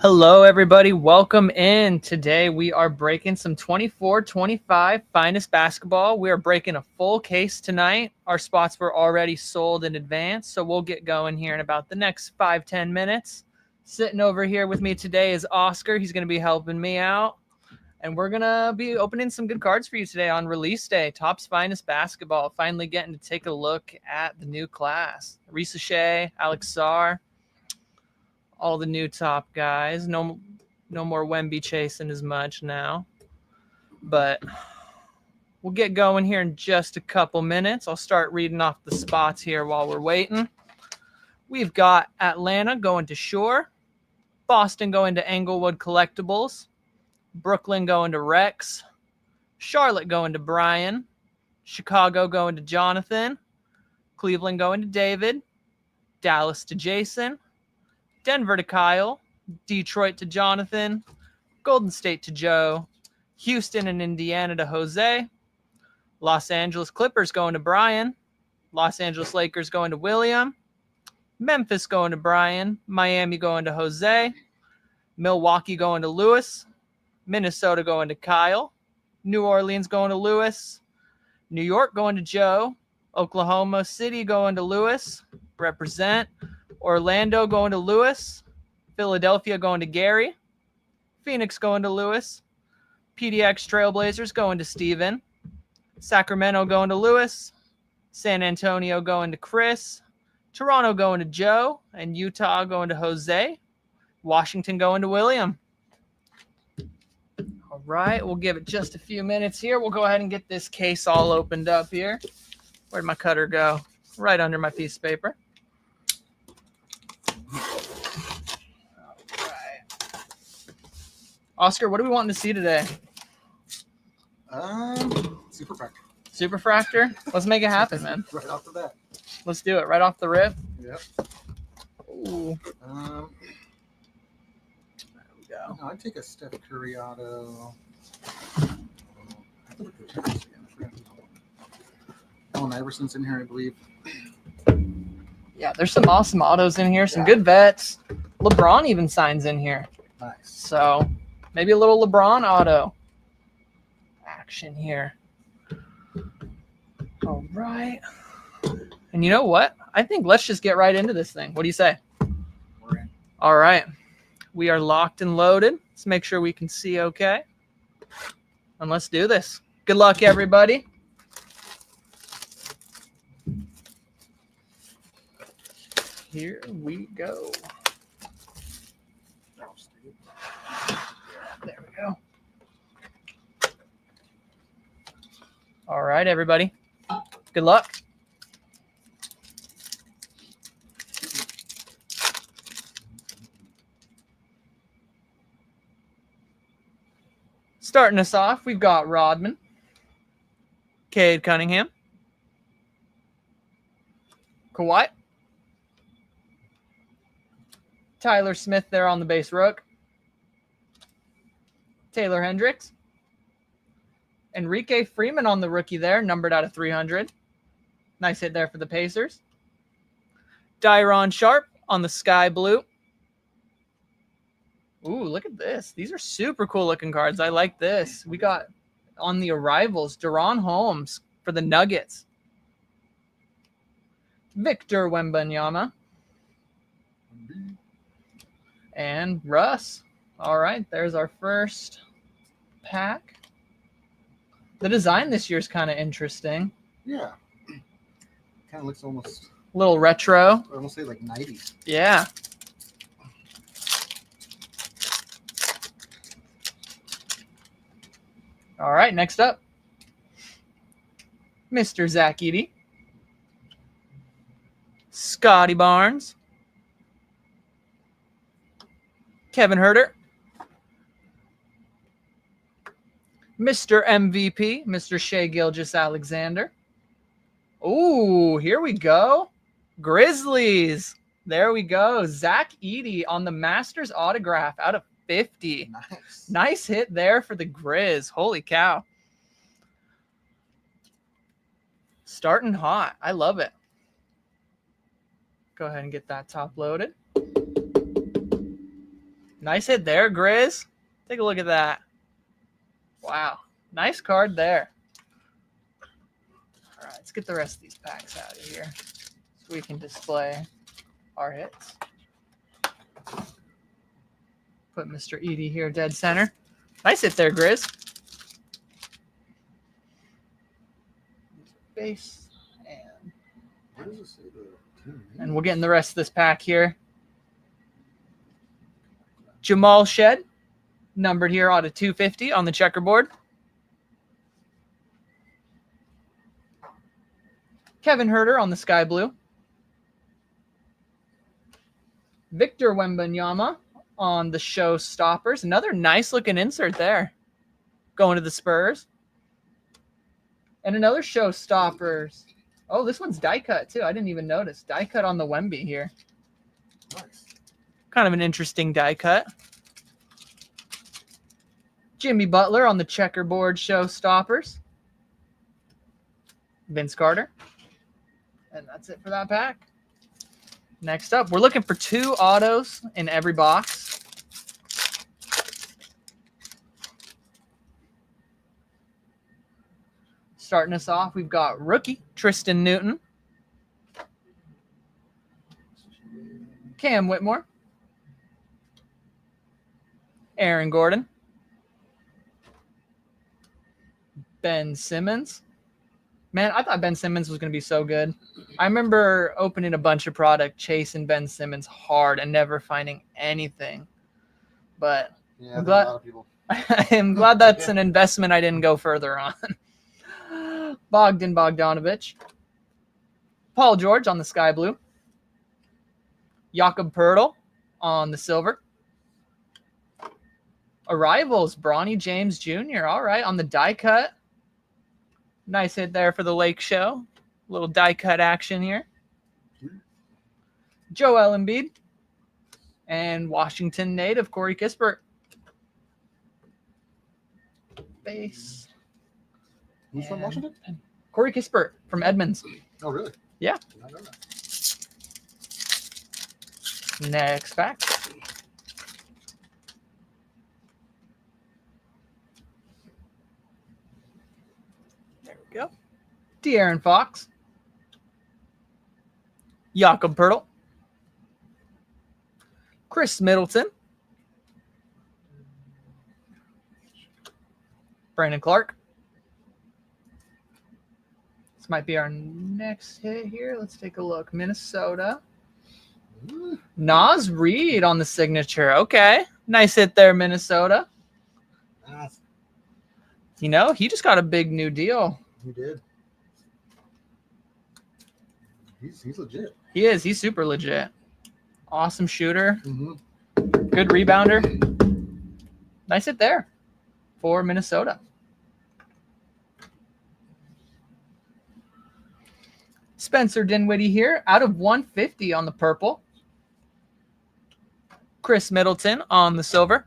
Hello, everybody. Welcome in. Today we are breaking some 24-25 finest basketball. We are breaking a full case tonight. Our spots were already sold in advance, so we'll get going here in about the next 5-10 minutes. Sitting over here with me today is Oscar. He's going to be helping me out. And we're going to be opening some good cards for you today on release day. Topps Finest Basketball. Finally getting to take a look at the new class. Risa Shea, Alex Sarr. All the new top guys. No more Wemby chasing as much now. But we'll get going here in just a couple minutes. I'll start reading off the spots here while we're waiting. We've got Atlanta going to Shore. Boston going to Englewood Collectibles. Brooklyn going to Rex. Charlotte going to Brian. Chicago going to Jonathan. Cleveland going to David. Dallas to Jason. Denver to Kyle, Detroit to Jonathan, Golden State to Joe, Houston and Indiana to Jose, Los Angeles Clippers going to Brian, Los Angeles Lakers going to William, Memphis going to Brian, Miami going to Jose, Milwaukee going to Lewis, Minnesota going to Kyle, New Orleans going to Lewis, New York going to Joe, Oklahoma City going to Lewis, represent. Orlando going to Lewis. Philadelphia going to Gary. Phoenix going to Lewis. PDX Trailblazers going to Steven. Sacramento going to Lewis. San Antonio going to Chris. Toronto going to Joe. And Utah going to Jose. Washington going to William. All right, we'll give it just a few minutes here. We'll go ahead and get this case all opened up here. Where'd my cutter go? Right under my piece of paper. Oscar, what are we wanting to see today? Superfractor. Superfractor? Let's make it happen, man. Right off the bat. Let's do it. Right off the rip. Yep. Ooh. There we go. I'd take a Steph Curry auto. Allen Iverson's in here, I believe. Yeah, there's some awesome autos in here. Some good vets. LeBron even signs in here. Nice. So maybe a little LeBron auto action here. All right. And you know what? I think let's just get right into this thing. What do you say? We're in. All right. We are locked and loaded. Let's make sure we can see okay. And let's do this. Good luck, everybody. Here we go. There we go. All right, everybody. Good luck. Starting us off, we've got Rodman, Cade Cunningham, Kawhi, Tyler Smith there on the base rook, Taylor Hendricks, Enrique Freeman on the rookie there, numbered out of 300. Nice hit there for the Pacers. Dairon Sharp on the sky blue. Ooh, look at this. These are super cool looking cards. I like this. We got on the arrivals, Deron Holmes for the Nuggets. Victor Wembanyama. And Russ. All right, there's our first pack. The design this year is kind of interesting. Yeah. Kind of looks almost... A little retro. I almost say like 90s. Yeah. All right, next up. Mr. Zach Edey. Scotty Barnes. Kevin Huerter. Mr. MVP, Mr. Shea Gilgeous-Alexander. Ooh, here we go. Grizzlies. There we go. Zach Edey on the Masters autograph out of 50. Nice hit there for the Grizz. Holy cow. Starting hot. I love it. Go ahead and get that top loaded. Nice hit there, Grizz. Take a look at that. Wow. Nice card there. All right, let's get the rest of these packs out of here so we can display our hits. Put Mr. Edie here dead center. Nice hit there, Grizz. Base. And we'll get in the rest of this pack here. Jamal Shed, numbered here out of 250 on the checkerboard. Kevin Herter on the sky blue. Victor Wembanyama on the Showstoppers. Another nice looking insert there. Going to the Spurs. And another Showstoppers. Oh, this one's die cut too. I didn't even notice. Die cut on the Wemby here. Nice. Kind of an interesting die cut. Jimmy Butler on the checkerboard Showstoppers. Vince Carter. And that's it for that pack. Next up, we're looking for 2 autos in every box. Starting us off, we've got rookie Tristan Newton. Cam Whitmore. Aaron Gordon. Ben Simmons. Man, I thought Ben Simmons was going to be so good. I remember opening a bunch of product, chasing Ben Simmons hard and never finding anything. But Yeah, I'm there's a lot of people. I'm glad that's an investment I didn't go further on. Bogdanovich. Paul George on the sky blue. Jakob Poeltl on the silver. Arrivals, Bronny James Jr. All right, on the die cut. Nice hit there for the Lake Show. Little die cut action here. Joel Embiid. And Washington native Corey Kispert. Base. Who's from Washington? Corey Kispert from Edmonds. Oh, really? Yeah. I didn't know that. Next pack. There we go. De'Aaron Fox. Jakob Poeltl. Chris Middleton. Brandon Clark. This might be our next hit here. Let's take a look. Minnesota. Naz Reid on the signature. Okay. Nice hit there, Minnesota. Nice. You know, he just got a big new deal. He did. He's legit. He is. He's super legit. Awesome shooter. Mm-hmm. Good rebounder. Nice hit there for Minnesota. Spencer Dinwiddie here, out of 150 on the purple. Chris Middleton on the silver.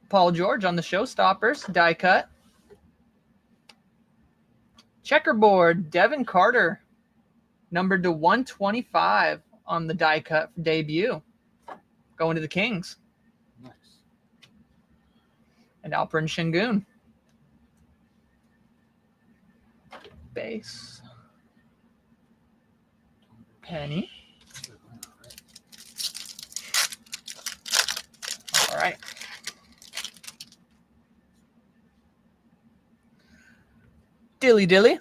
Paul George on the Showstoppers, die cut. Checkerboard, Devin Carter, numbered to 125 on the die cut debut. Going to the Kings. Nice. And Alperen Şengün. Base. Penny. All right. Dilly Dilly.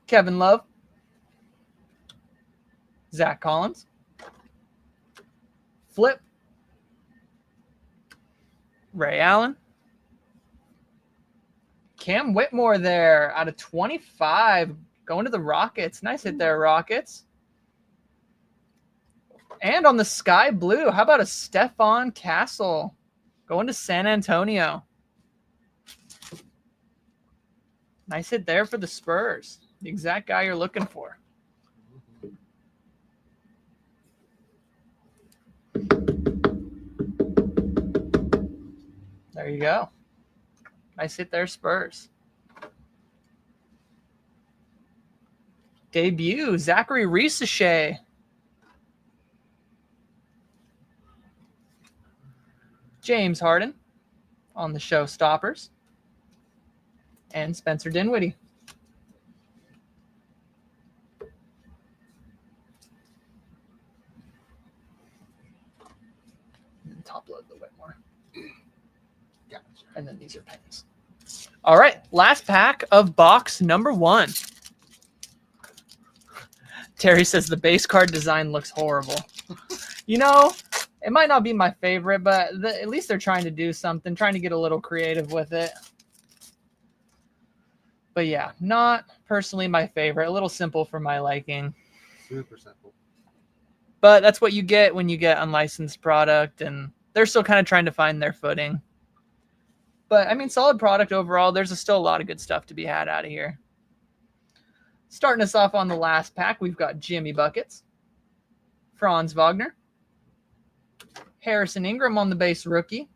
Kevin Love. Zach Collins. Flip. Ray Allen. Cam Whitmore there out of 25 going to the Rockets. Nice hit there, Rockets. And on the sky blue, how about a Stephon Castle going to San Antonio? Nice hit there for the Spurs. The exact guy you're looking for. There you go. Nice hit there, Spurs. Debut, Zachary Risache. James Harden on the Showstoppers. And Spencer Dinwiddie. And top load the Whitmore. Gotcha. And then these are pennies. All right, last pack of box number 1. Terry says the base card design looks horrible. You know, it might not be my favorite, but at least they're trying to do something, trying to get a little creative with it. But yeah, not personally my favorite. A little simple for my liking. Super simple. But that's what you get when you get unlicensed product, and they're still kind of trying to find their footing. But, I mean, solid product overall. There's still a lot of good stuff to be had out of here. Starting us off on the last pack, we've got Jimmy Buckets, Franz Wagner, Harrison Ingram on the base rookie,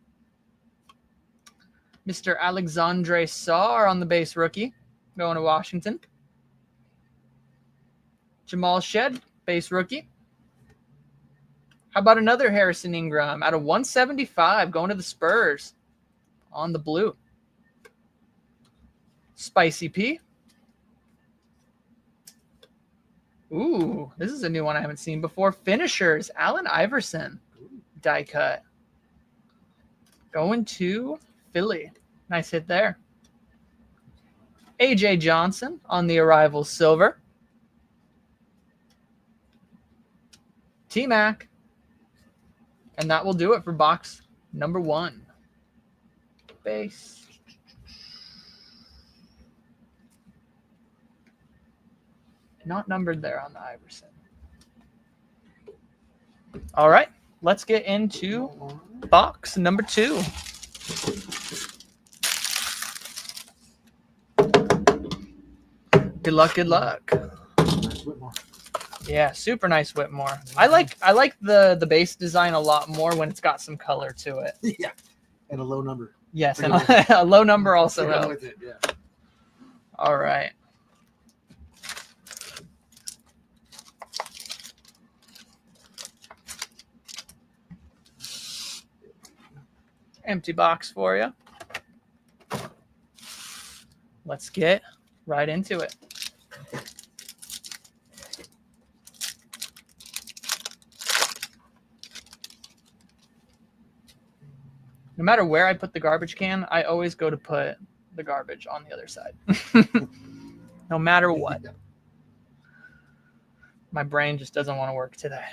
Mr. Alexandre Sarr on the base rookie, going to Washington, Jamal Shed, base rookie. How about another Harrison Ingram out of 175 going to the Spurs on the blue? Spicy P. Ooh, this is a new one I haven't seen before. Finishers, Allen Iverson, die cut. Going to Philly. Nice hit there. AJ Johnson on the arrival silver. T-Mac. And that will do it for box number 1. Base. Not numbered there on the Iverson. All right, let's get into box number 2. Good luck, good luck. Nice Whitmore. Yeah, super nice Whitmore. I like the base design a lot more when it's got some color to it. Yeah. And a low number. Yes, and a low number also Yeah, helps. with it, yeah. All right. Empty box for you. Let's get right into it. No matter where I put the garbage can, I always go to put the garbage on the other side. No matter what. My brain just doesn't want to work today.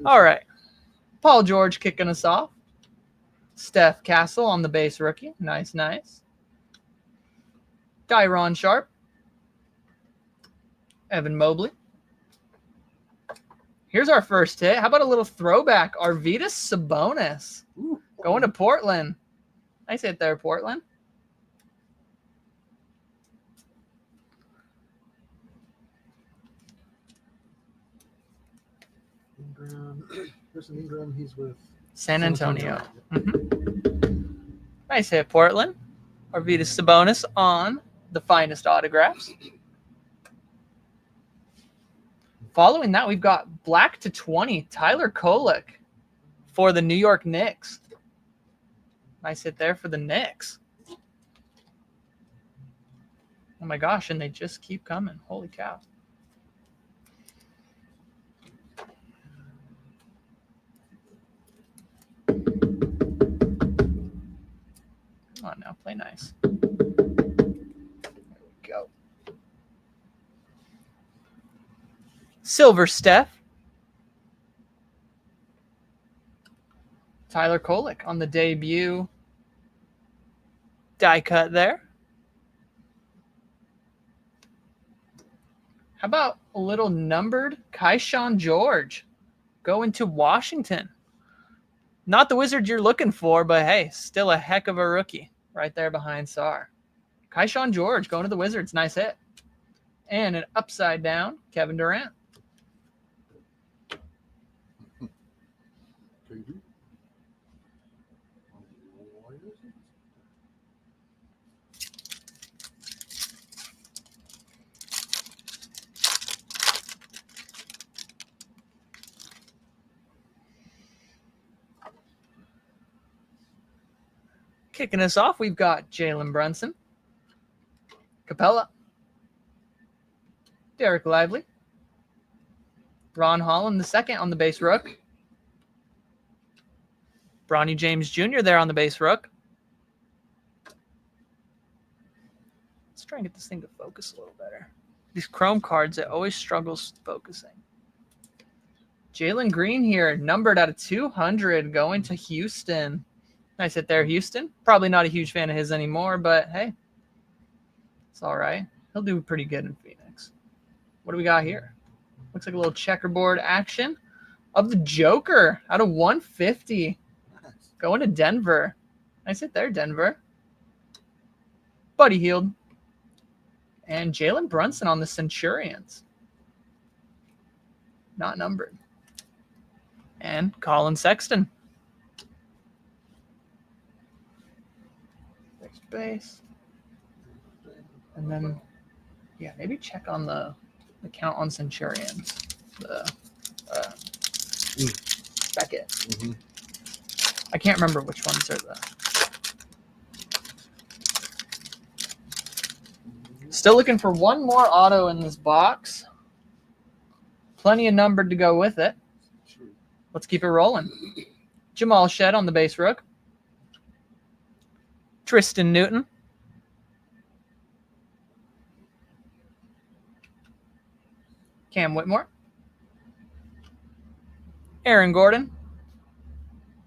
All right. Paul George kicking us off. Steph Castle on the base rookie. Nice, nice. Dyron Sharp. Evan Mobley. Here's our first hit. How about a little throwback? Arvydas Sabonis. Ooh. Going to Portland. Nice hit there, Portland. Harrison Ingram, he's with San Antonio. Nice hit, Portland. Arvydas Sabonis on the finest autographs. Following that, we've got black to 20, Tyler Kolek for the New York Knicks. Nice hit there for the Knicks. Oh my gosh, and they just keep coming. Holy cow. Come on now, play nice. There we go. Silver Steph. Tyler Kolek on the debut. Die cut there. How about a little numbered Keyshawn George going to Washington? Not the Wizard you're looking for, but hey, still a heck of a rookie right there behind Sarr. Keyshawn George going to the Wizards. Nice hit. And an upside down Kevin Durant. Kicking us off, we've got Jalen Brunson, Capella, Derek Lively, Ron Holland II on the base rook, Bronny James Jr. there on the base rook. Let's try and get this thing to focus a little better. These Chrome cards, it always struggles focusing. Jalen Green here, numbered out of 200, going to Houston. Nice hit there, Houston. Probably not a huge fan of his anymore, but hey, it's all right. He'll do pretty good in Phoenix. What do we got here? Looks like a little checkerboard action of the Joker out of 150. Nice. Going to Denver. Nice hit there, Denver. Buddy Hield. And Jalen Brunson on the Centurions. Not numbered. And Colin Sexton. Next base. And then, yeah, maybe check on the count on Centurions. The Beckett. Mm-hmm. I can't remember which ones are the. Still looking for one more auto in this box. Plenty of numbered to go with it. Let's keep it rolling. Jamal Shed on the base rook. Tristan Newton. Cam Whitmore. Aaron Gordon.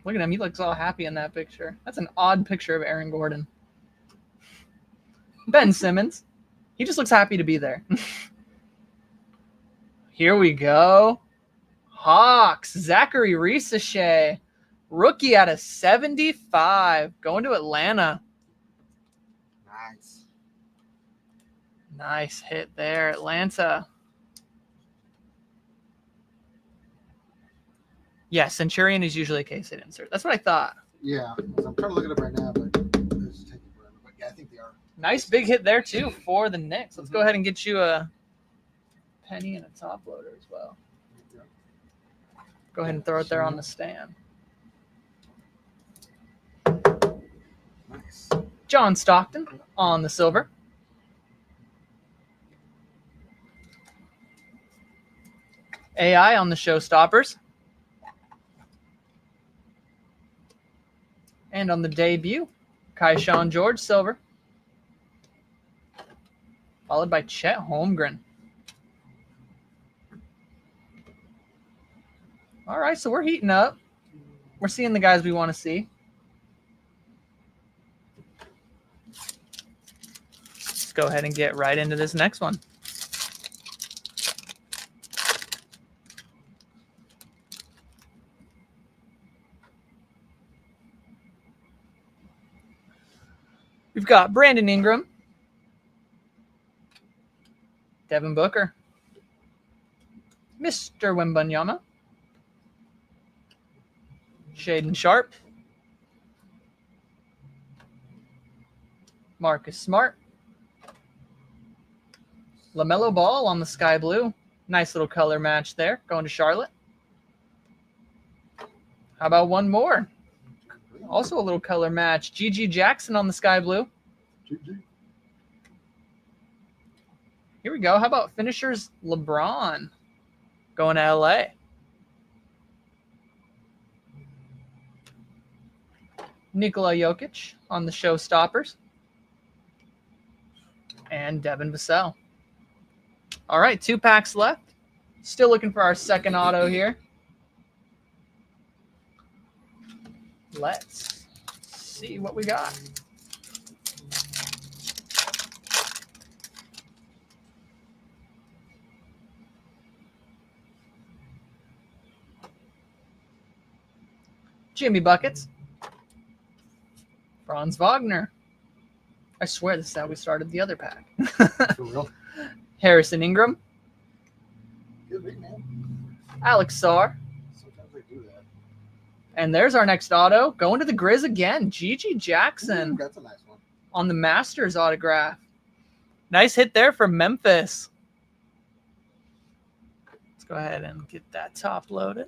Look at him. He looks all happy in that picture. That's an odd picture of Aaron Gordon. Ben Simmons. He just looks happy to be there. Here we go. Hawks. Zachary Risache. Rookie out of 75. Going to Atlanta. Nice. Nice hit there, Atlanta. Yeah, Centurion is usually a case hit insert. That's what I thought. Yeah, I'm trying to look it up right now, but it's taking forever. But yeah, I think they are. Nice big hit there, too, for the Knicks. Let's go ahead and get you a penny and a top loader as well. Go ahead and throw it there on the stand. Nice. John Stockton on the silver. AI on the showstoppers. And on the debut, Kaishawn George, silver. Followed by Chet Holmgren. All right, so we're heating up. We're seeing the guys we want to see. Let's go ahead and get right into this next one. We've got Brandon Ingram, Devin Booker, Mr. Wembanyama, Shaden Sharp, Marcus Smart, LaMelo Ball on the sky blue. Nice little color match there, going to Charlotte. How about one more? Also a little color match. G.G. Jackson on the sky blue. Here we go. How about finishers LeBron going to L.A.? Nikola Jokic on the showstoppers. And Devin Vassell. All right, 2 packs left. Still looking for our second auto here. Let's see what we got. Jimmy Buckets. Franz Wagner. I swear this is how we started the other pack. For real? Harrison Ingram. Good big man. Alex Sarr. Sometimes they do that. And there's our next auto. Going to the Grizz again. G.G. Jackson That's a nice one. on the Masters autograph. Nice hit there from Memphis. Let's go ahead and get that top loaded.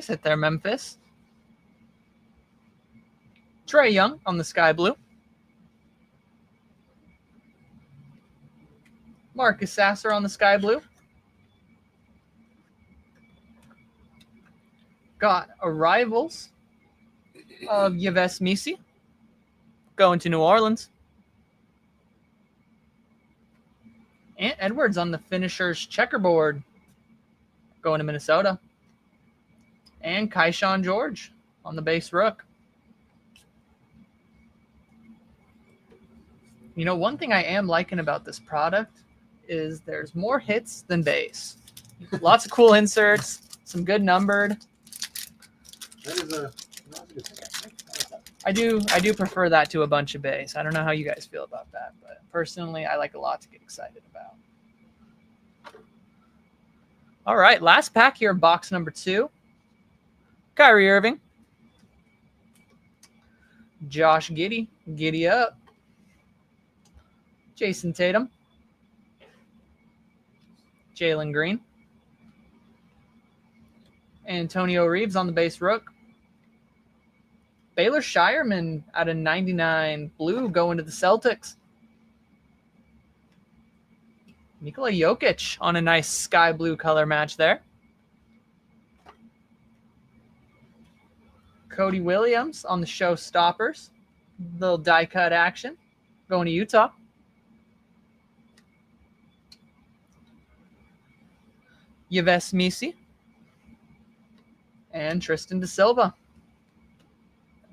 Nice hit there, Memphis. Trey Young on the sky blue. Marcus Sasser on the sky blue. Got arrivals of Yves Misi going to New Orleans. Ant Edwards on the finisher's checkerboard going to Minnesota. And Kaishawn George on the base rook. You know, one thing I am liking about this product is there's more hits than base. Lots of cool inserts, some good numbered. That is a good thing. I do prefer that to a bunch of base. I don't know how you guys feel about that, but personally, I like a lot to get excited about. All right, last pack here, box number 2. Kyrie Irving. Josh Giddey, giddy up. Jason Tatum. Jalen Green. Antonio Reeves on the base rook. Baylor Shireman out of 99 blue going to the Celtics. Nikola Jokic on a nice sky blue color match there. Cody Williams on the Showstoppers. Little die cut action going to Utah. Yves Misi. And Tristan Da Silva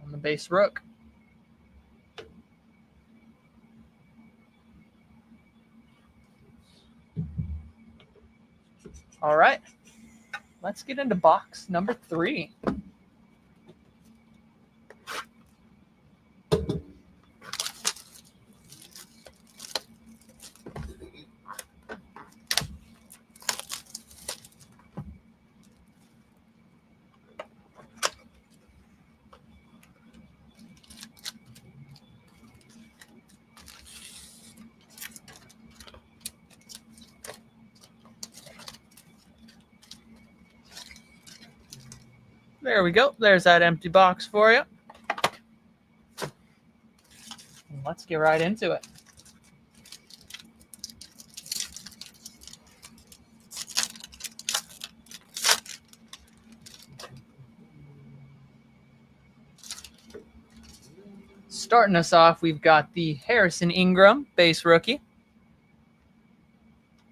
on the base rook. All right, let's get into box number 3. There we go. There's that empty box for you. Let's get right into it. Starting us off, we've got the Harrison Ingram base rookie.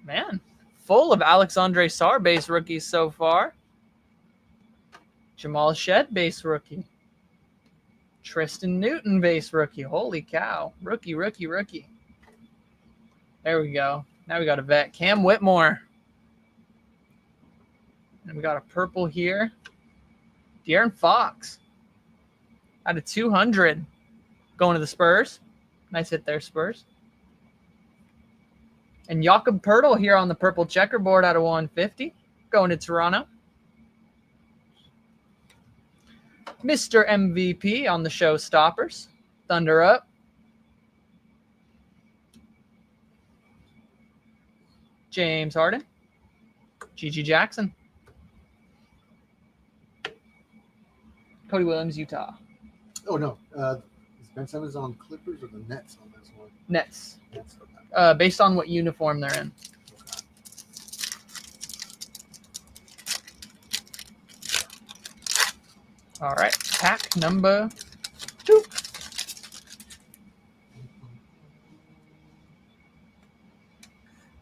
Man, full of Alexandre Sarr base rookies so far. Jamal Shed base rookie. Tristan Newton base rookie. Holy cow. Rookie. There we go. Now we got a vet. Cam Whitmore. And we got a purple here. De'Aaron Fox. Out of 200. Going to the Spurs. Nice hit there, Spurs. And Jakob Poeltl here on the purple checkerboard out of 150. Going to Toronto. Mr. MVP on the Showstoppers. Thunder up. James Harden. Gigi Jackson. Cody Williams, Utah. Oh, no. Is Ben Simmons on Clippers or the Nets on this one? Nets. Okay. Based on what uniform they're in. All right, pack number 2.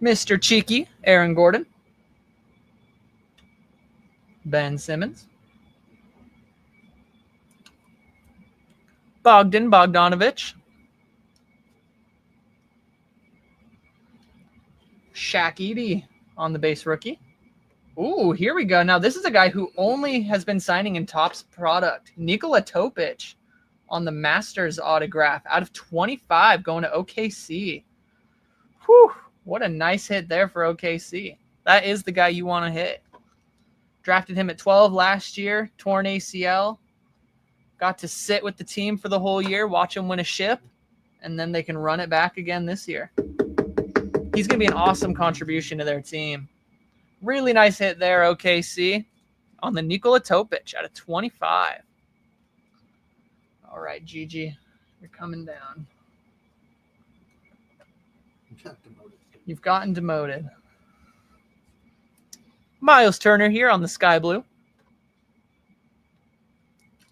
Mr. Cheeky, Aaron Gordon. Ben Simmons. Bogdanovich. Shaq Edey on the base rookie. Ooh, here we go. Now, this is a guy who only has been signing in Topps product. Nikola Topic on the Masters autograph out of 25 going to OKC. Whew, what a nice hit there for OKC. That is the guy you want to hit. Drafted him at 12 last year, torn ACL. Got to sit with the team for the whole year, watch him win a ship, and then they can run it back again this year. He's going to be an awesome contribution to their team. Really nice hit there, OKC, on the Nikola Topic out of 25. All right, Gigi, you're coming down. You've gotten demoted. Miles Turner here on the Sky Blue.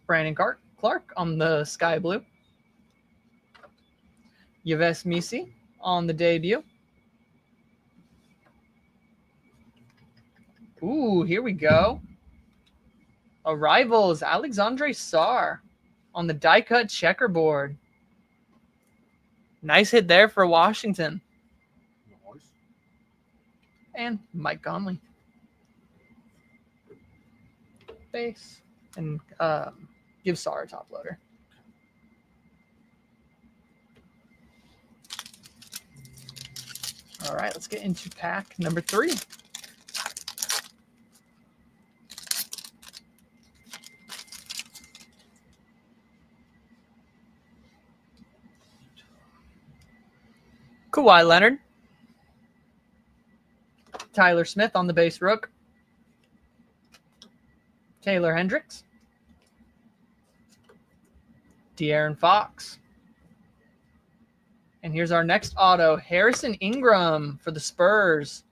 Brandon Clark on the Sky Blue. Yves Misi on the debut. Ooh, here we go. Arrivals, Alexandre Sarr on the die-cut checkerboard. Nice hit there for Washington. And Mike Conley. Base. And give Sarr a top loader. All right, let's get into pack number 3. Kawhi Leonard. Tyler Smith on the base rook. Taylor Hendricks. De'Aaron Fox. And here's our next auto, Harrison Ingram for the Spurs.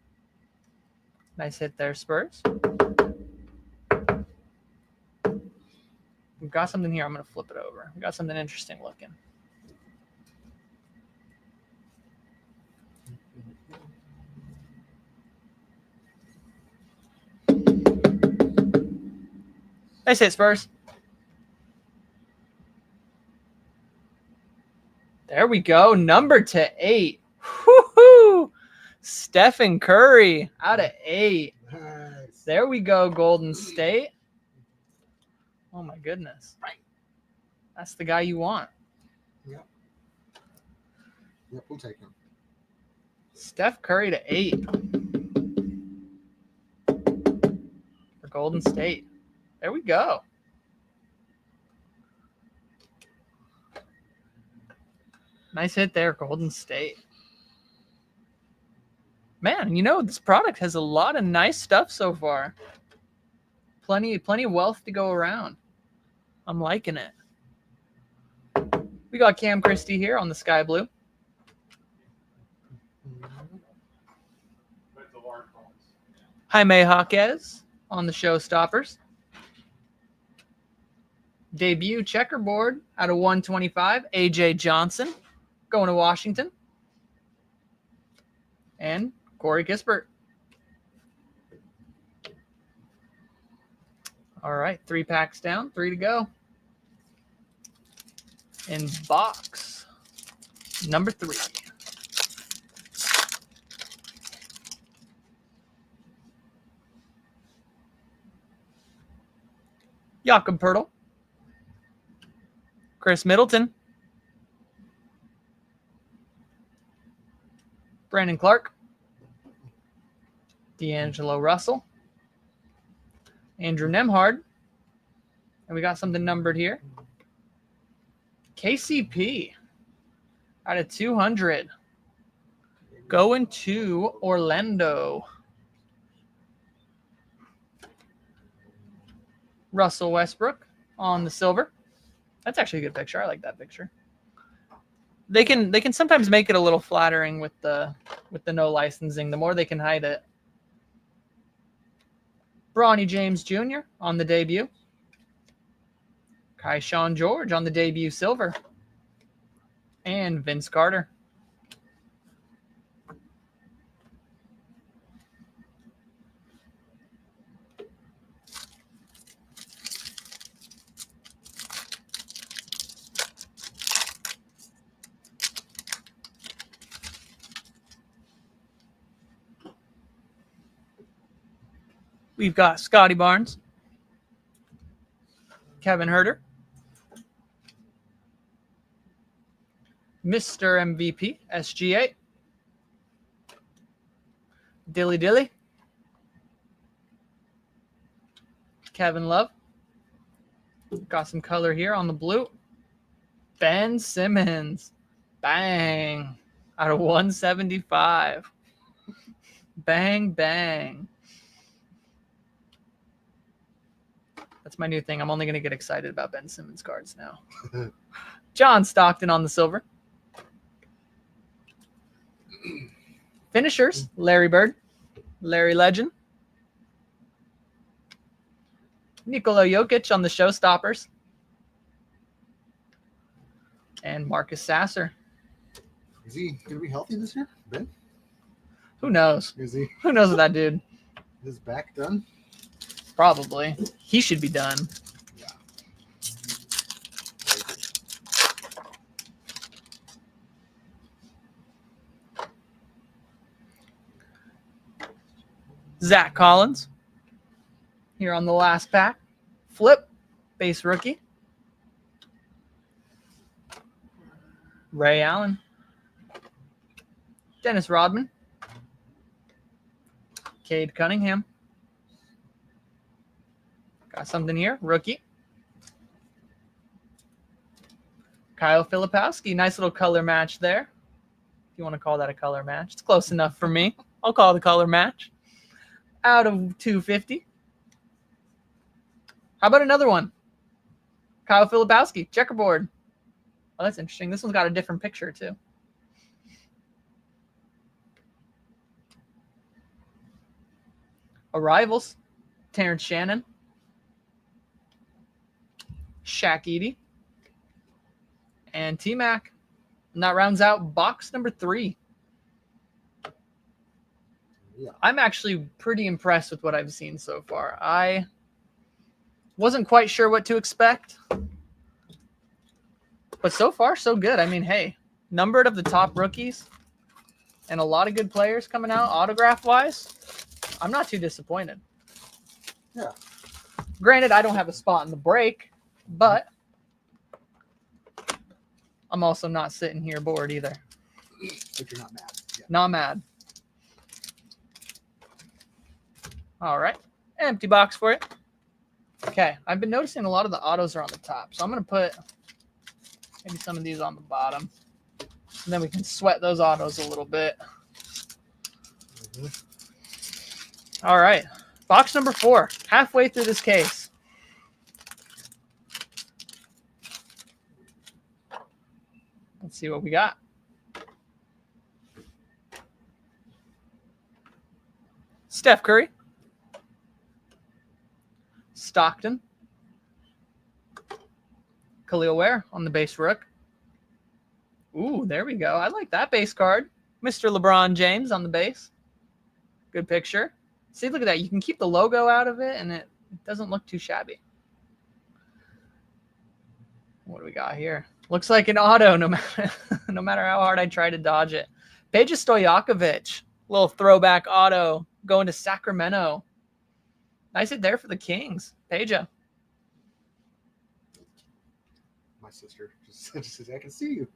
Nice hit there, Spurs. We've got something here. I'm going to flip it over. We've got something interesting looking. Nice hit, Spurs. There we go. Number to 8. Woo-hoo! Stephen Curry out of 8. Nice. There we go, Golden State. Oh, my goodness. That's the guy you want. Yep. Yep, we'll take him. Steph Curry to 8 for Golden State. There we go. Nice hit there, Golden State. Man, you know, this product has a lot of nice stuff so far. Plenty of wealth to go around. I'm liking it. We got Cam Christie here on the Sky Blue. Jaime Jaquez on the Showstoppers. Debut checkerboard out of 125, AJ Johnson going to Washington. And Corey Kispert. All right, 3 packs down, 3 to go. In box number 3. Jakob Poeltl. Chris Middleton. Brandon Clark. D'Angelo Russell. Andrew Nemhard. And we got something numbered here. KCP out of 200. Going to Orlando. Russell Westbrook on the silver. That's actually a good picture. I like that picture. They can sometimes make it a little flattering with the no licensing. The more they can hide it. Bronny James Jr. on the debut. Keyshawn George on the debut silver. And Vince Carter. We've got Scotty Barnes, Kevin Huerter, Mr. MVP, SGA, Dilly, Kevin Love. Got some color here on the blue. Ben Simmons, bang, out of 175. Bang, bang. That's my new thing. I'm only going to get excited about Ben Simmons cards now. John Stockton on the silver. Finishers, Larry Bird, Larry Legend. Nikola Jokic on the showstoppers. And Marcus Sasser. Is he going to be healthy this year, Ben? Who knows? Is he? Who knows with that dude? His back done? Probably. He should be done. Yeah. Zach Collins. Here on the last pack. Flip. Base rookie. Ray Allen. Dennis Rodman. Cade Cunningham. Got something here. Rookie. Kyle Filipowski. Nice little color match there. If you want to call that a color match. It's close enough for me. I'll call it a color match. Out of 250. How about another one? Kyle Filipowski. Checkerboard. Oh, that's interesting. This one's got a different picture, too. Arrivals. Terrence Shannon. Shaq Edey. And T-Mac. And that rounds out box number 3. Yeah. I'm actually pretty impressed with what I've seen so far. I wasn't quite sure what to expect. But so far, so good. I mean, hey, numbered of the top rookies and a lot of good players coming out autograph-wise. I'm not too disappointed. Yeah. Granted, I don't have a spot in the break, but I'm also not sitting here bored either. But you're not mad. Yeah. Not mad. All right. Empty box for you. Okay. I've been noticing a lot of the autos are on the top, so I'm going to put maybe some of these on the bottom. And then we can sweat those autos a little bit. Mm-hmm. All right. Box number 4. Halfway through this case. Let's see what we got. Steph Curry. Stockton. Khalil Ware on the base rook. Ooh, there we go. I like that base card. Mr. LeBron James on the base. Good picture. See, look at that. You can keep the logo out of it, and it doesn't look too shabby. What do we got here? Looks like an auto, no matter how hard I try to dodge it. Peja Stojakovic. Little throwback auto going to Sacramento. Nice hit there for the Kings. Peja. My sister just says, I can see you.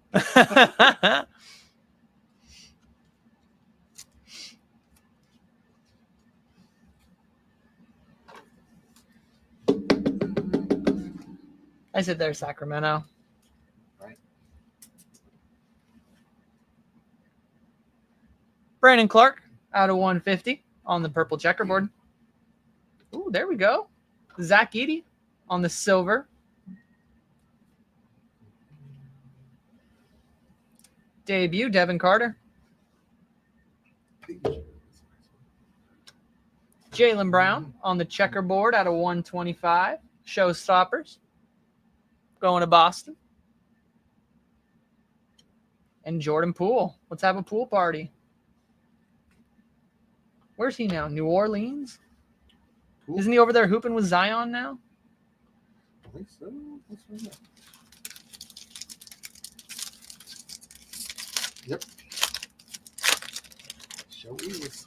I said there, Sacramento. Right. Brandon Clark out of 150 on the purple checkerboard. Ooh, there we go. Zach Edey on the silver. Debut, Devin Carter. Jaylen Brown on the checkerboard out of 125. Showstoppers. Going to Boston. And Jordan Poole. Let's have a pool party. Where's he now? New Orleans? Poole? Isn't he over there hooping with Zion now? I think so. Let's find out. Yep. Show is.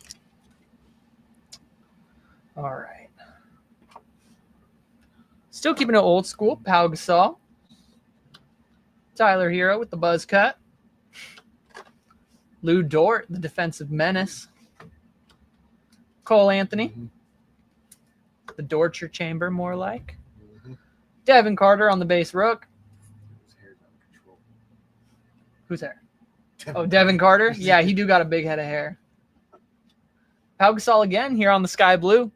All right. Still keeping it old school. Pau Gasol. Tyler Hero with the buzz cut. Lou Dort, the defensive menace. Cole Anthony. Mm-hmm. The Dortcher chamber, more like. Mm-hmm. Devin Carter on the base rook. His hair's out of control. Who's there? Oh, Devin Carter? Yeah, he do got a big head of hair. Pau Gasol again here on the sky blue.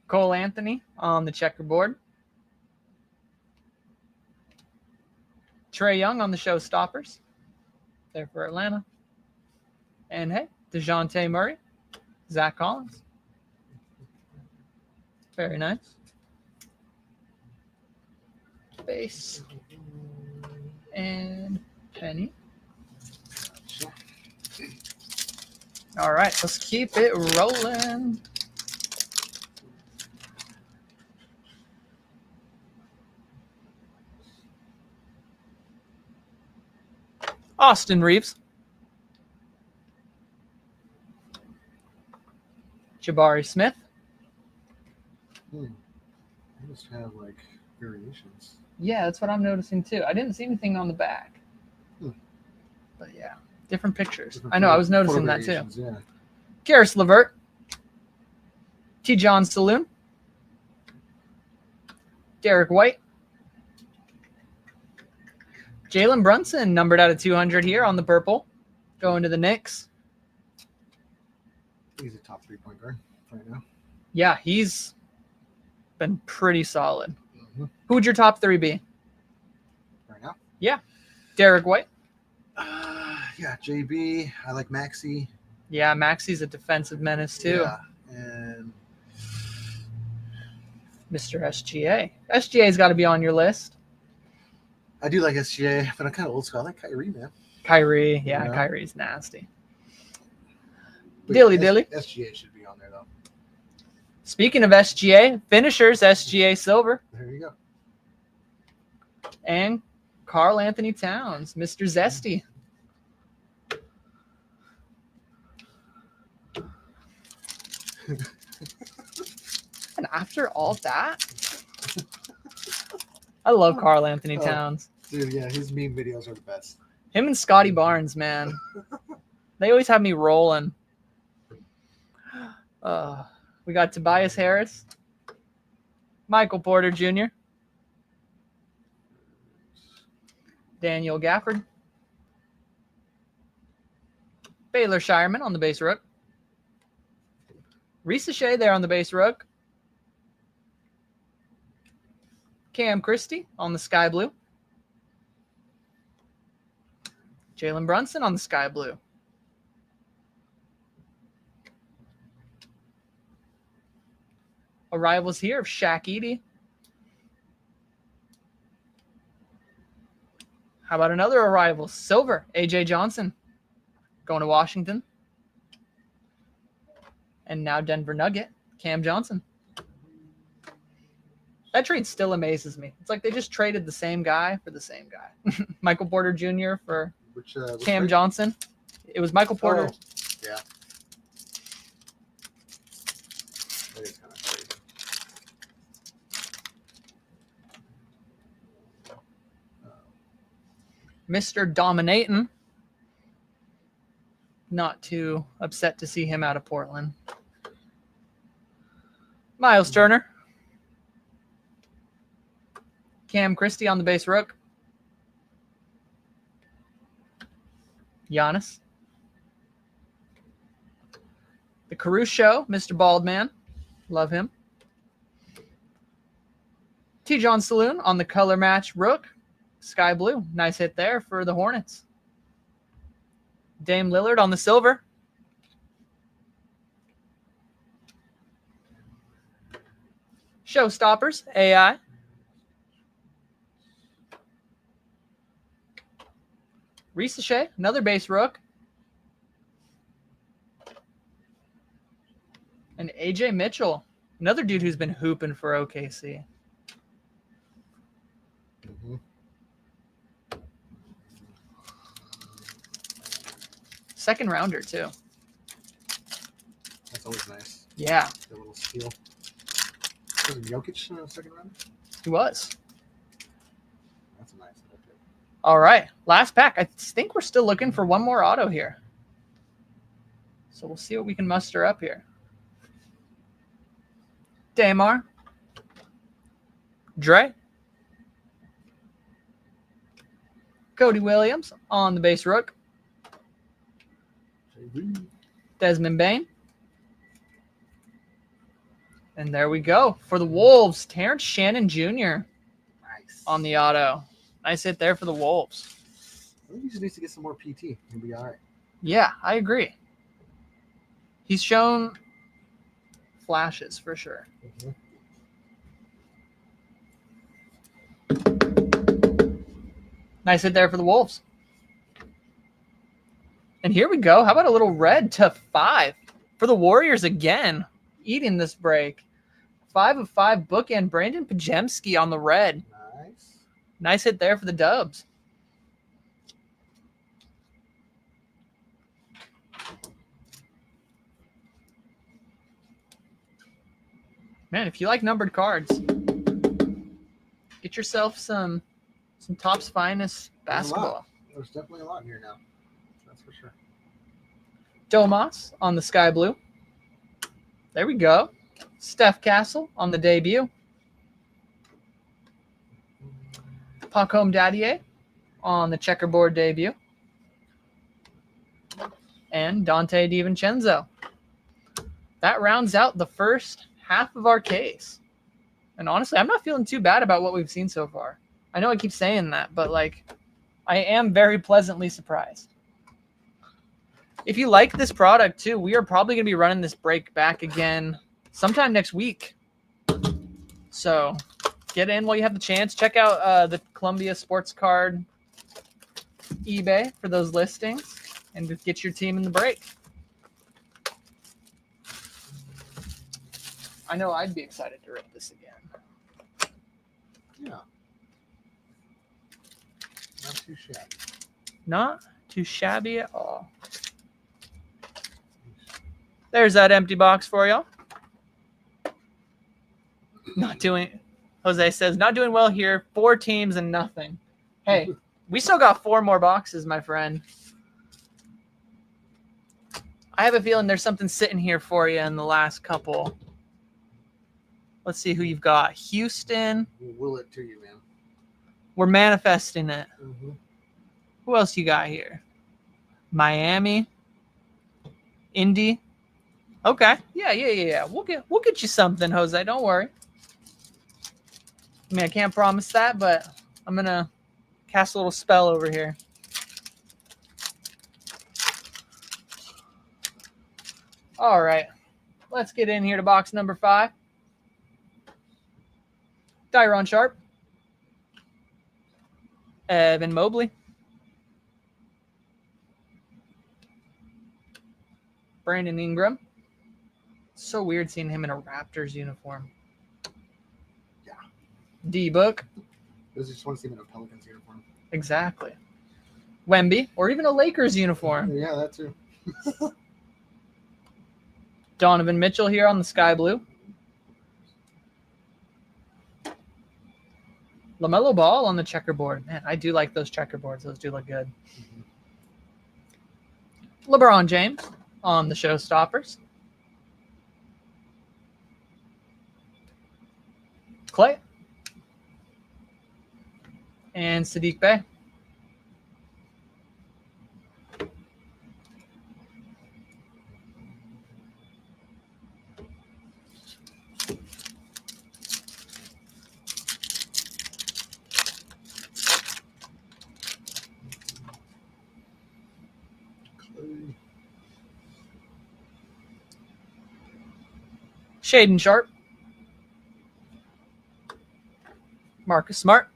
Cole Anthony on the checkerboard. Trae Young on the showstoppers. There for Atlanta. And hey, DeJounte Murray, Zach Collins. Very nice. Base. And Penny. All right, let's keep it rolling. Austin Reeves. Jabari Smith. They must have like variations. Yeah, that's what I'm noticing too. I didn't see anything on the back. But yeah, different pictures. I know, I was noticing that too. Yeah. Karis LeVert. T. John Saloon. Derek White. Jalen Brunson, numbered out of 200 here on the purple. Going to the Knicks. He's a top 3-point guard right now. Yeah, he's been pretty solid. Who would your top 3 be? Right now? Yeah. Derek White. Yeah, JB. I like Maxey. Yeah, Maxey's a defensive menace too. Yeah, and Mr. SGA. SGA's got to be on your list. I do like SGA, but I'm kind of old school. I like Kyrie, man. Kyrie. Yeah, Kyrie's nasty. Dilly. SGA should be on there, though. Speaking of SGA, finishers, SGA Silver. There you go. And Karl Anthony Towns, Mr. Zesty. And after all that, I love Karl Anthony Towns. Dude, yeah, his meme videos are the best. Him and Scotty Barnes, man. They always have me rolling. We got Tobias Harris, Michael Porter Jr., Daniel Gafford, Baylor Shireman on the base rook, Risa Shea there on the base rook, Cam Christie on the sky blue, Jalen Brunson on the sky blue. Arrivals here of Shaq Edey. How about another arrival? Silver, AJ Johnson going to Washington. And now Denver Nugget, Cam Johnson. That trade still amazes me. It's like they just traded the same guy for the same guy. Michael Porter Jr. for Cam trade? Johnson. It was Michael Porter. Oh, yeah. That is kind of crazy. Mr. Dominatin'. Not too upset to see him out of Portland. Miles Turner. Cam Christie on the base rook. Giannis. The Caruso, Mr. Baldman. Love him. T. John Saloon on the color match rook. Sky blue. Nice hit there for the Hornets. Dame Lillard on the silver. Showstoppers, AI. Risa Shea, another base rook. And AJ Mitchell, another dude who's been hooping for OKC. Mm-hmm. Second rounder, too. That's always nice. Yeah. The little steal. Was it Jokic second round? He was. That's a nice little pick. All right. Last pack. I think we're still looking for one more auto here. So we'll see what we can muster up here. Damar. Dre. Cody Williams on the base rook. Desmond Bain. And there we go. For the Wolves, Terrence Shannon Jr. Nice. on the auto. Nice hit there for the Wolves. I think he just needs to get some more PT. He'll be all right. Yeah, I agree. He's shown flashes for sure. Nice hit there for the Wolves. And here we go. How about a little red to 5 for the Warriors again, eating this break. 5 of 5 bookend. Brandon Pajemski on the red. Nice. Nice hit there for the Dubs. Man, if you like numbered cards, get yourself some Topps Finest basketball. There's definitely a lot in here now. That's for sure. Domas on the sky blue. There we go. Steph Castle on the debut. Pacome Dadier on the checkerboard debut. And Dante DiVincenzo. That rounds out the first half of our case. And honestly, I'm not feeling too bad about what we've seen so far. I know I keep saying that, but like, I am very pleasantly surprised. If you like this product too, we are probably going to be running this break back again sometime next week. So get in while you have the chance. Check out the Columbia Sports Card eBay for those listings and just get your team in the break. I know I'd be excited to rip this again. Yeah. Not too shabby. Not too shabby at all. There's that empty box for y'all. Jose says, not doing well here. 4 teams and nothing. Hey, we still got 4 more boxes, my friend. I have a feeling there's something sitting here for you in the last couple. Let's see who you've got. Houston. We'll will it to you, man. We're manifesting it. Mm-hmm. Who else you got here? Miami. Indy. Okay. Yeah. We'll get you something, Jose. Don't worry. I mean, I can't promise that, but I'm gonna cast a little spell over here. All right. Let's get in here to box number 5. Tyron Sharp. Evan Mobley. Brandon Ingram. So weird seeing him in a Raptors uniform. Yeah. D-Book. I just want to see him in a Pelicans uniform. Exactly. Wemby, or even a Lakers uniform. Yeah, that too. Donovan Mitchell here on the sky blue. LaMelo Ball on the checkerboard. Man, I do like those checkerboards. Those do look good. Mm-hmm. LeBron James on the showstoppers. Clay. And Sadiq Bey. Shaden Sharp. Marcus Smart.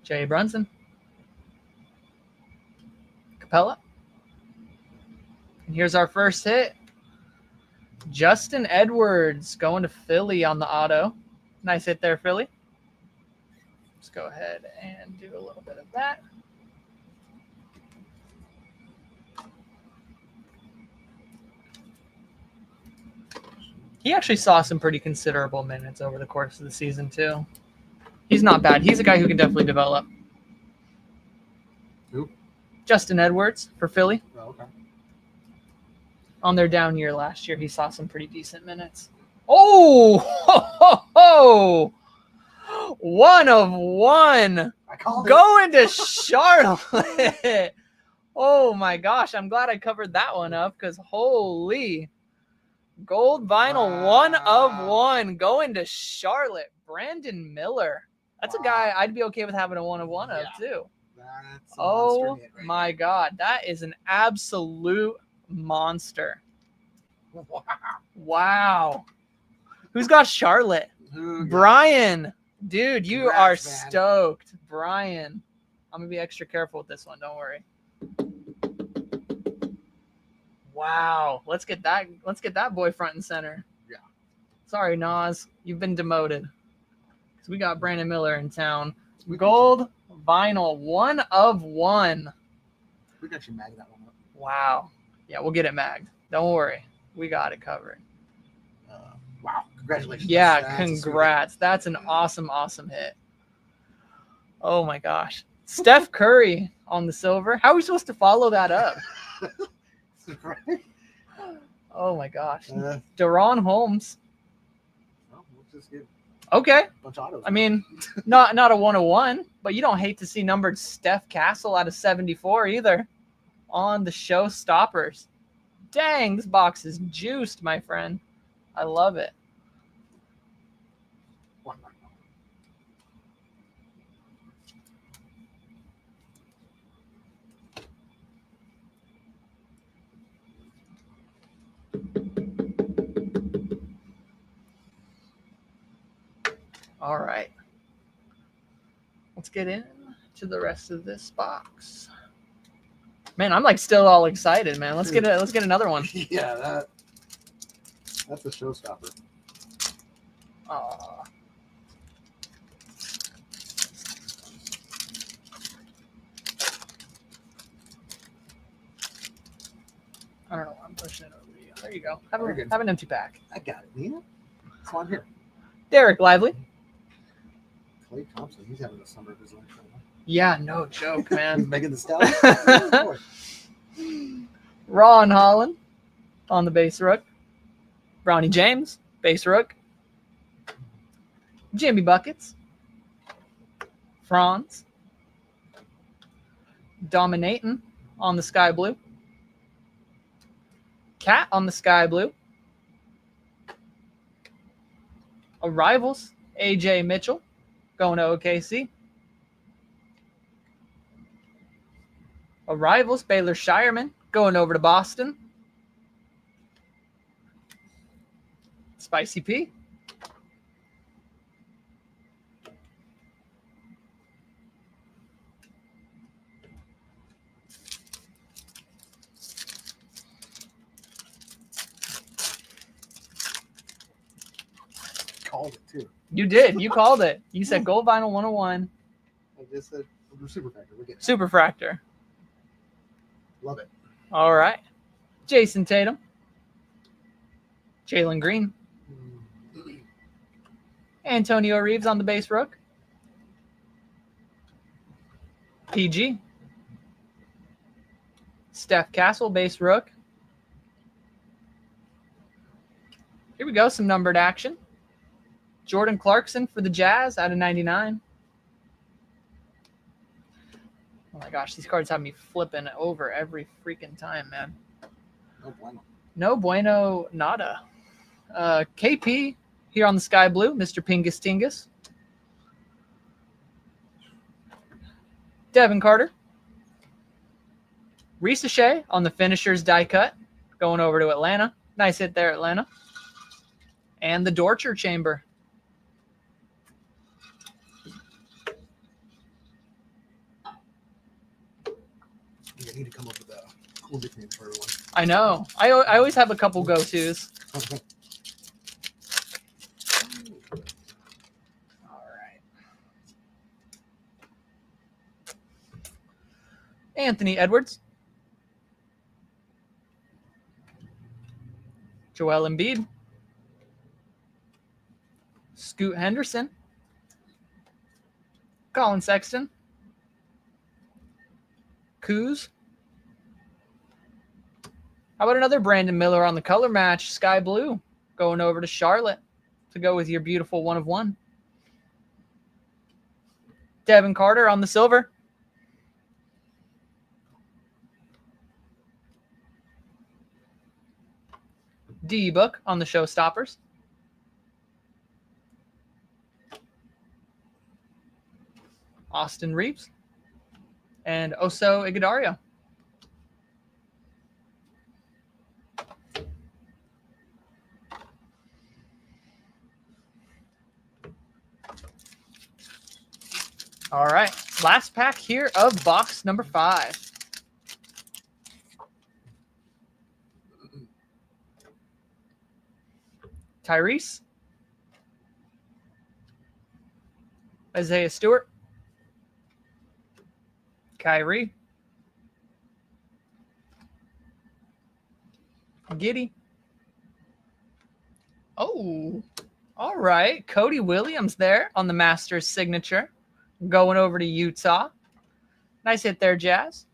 Jay Brunson. Capella. And here's our first hit. Justin Edwards going to Philly on the auto. Nice hit there, Philly. Let's go ahead and do a little bit of that. He actually saw some pretty considerable minutes over the course of the season, too. He's not bad. He's a guy who can definitely develop. Who? Justin Edwards for Philly. Oh, okay. On their down year last year, he saw some pretty decent minutes. Oh! Ho, ho, ho. 1 of 1. I called it. Going to Charlotte. Oh, my gosh. I'm glad I covered that one up because holy. Gold vinyl, Wow. 1 of 1, going to Charlotte. Brenden Miller. That's a guy I'd be okay with having a 1 of 1 of too. That's a monster Oh hit right my God, that is an absolute monster. there. Wow. Wow. Who's got Charlotte? Who got- Brian. Dude, you Congrats, are man. stoked. Brian. I'm going to be extra careful with this one. Don't worry. Wow. Let's get that boy front and center. Yeah. Sorry, Nas. You've been demoted. Because we got Brenden Miller in town. Gold vinyl, 1 of 1. We can actually mag that one up. Wow. Yeah, we'll get it magged. Don't worry. We got it covered. Wow. Congratulations. Yeah, That's a sweet congrats. hit. That's an awesome hit. Oh my gosh. Steph Curry on the silver. How are we supposed to follow that up? Right? Oh my gosh. Well, Deron Holmes. we'll just get Okay. a bunch of autos. I mean, not a 101, but you don't hate to see numbered Steph Castle out of 74 either on the showstoppers. Dang, this box is juiced, my friend. I love it. All right. Let's get into the rest of this box. Man, I'm like still all excited, man. Let's get another one. Yeah, that's a showstopper. Aw. I don't know why I'm pushing it over to you. There you go. Have an empty pack. I got it, Nina. That's why I'm here. Derek Lively. Clay Thompson, he's having a summer of his life right now. Yeah, no joke, He's man. making the Stallions. Ron Holland on the base rook. Bronny James, base rook. Jimmy Buckets. Franz. Dominating on the sky blue. Cat on the sky blue. Arrivals, AJ Mitchell going to OKC. Arrivals, Baylor Shireman going over to Boston. Spicy P. Called it too. You did. You called it. You said gold vinyl 101. I just said super factor. We're getting Superfractor. Love it. All right. Jason Tatum. Jalen Green. Antonio Reeves on the base rook. PG. Steph Castle, base rook. Here we go. Some numbered action. Jordan Clarkson for the Jazz out of 99. Oh my gosh, these cards have me flipping over every freaking time, man. No bueno. No bueno, nada. KP here on the sky blue, Mr. Pingus Tingus. Devin Carter. Risa Shea on the finishers die cut, going over to Atlanta. Nice hit there, Atlanta. And the Dorcher Chamber. You need to come up with a cool nickname for everyone. I know. I always have a couple go-tos. All right. Anthony Edwards. Joel Embiid. Scoot Henderson. Colin Sexton. Kuz. How about another Brenden Miller on the color match, sky blue, going over to Charlotte to go with your beautiful 1 of 1. Devin Carter on the silver. D-Book on the Showstoppers. Austin Reeves. And Oso Ighodaro. All right. Last pack here of box number 5. Tyrese. Isaiah Stewart. Kyrie. Giddy. Oh, all right. Cody Williams there on the Masters signature. Going over to Utah. Nice hit there, Jazz.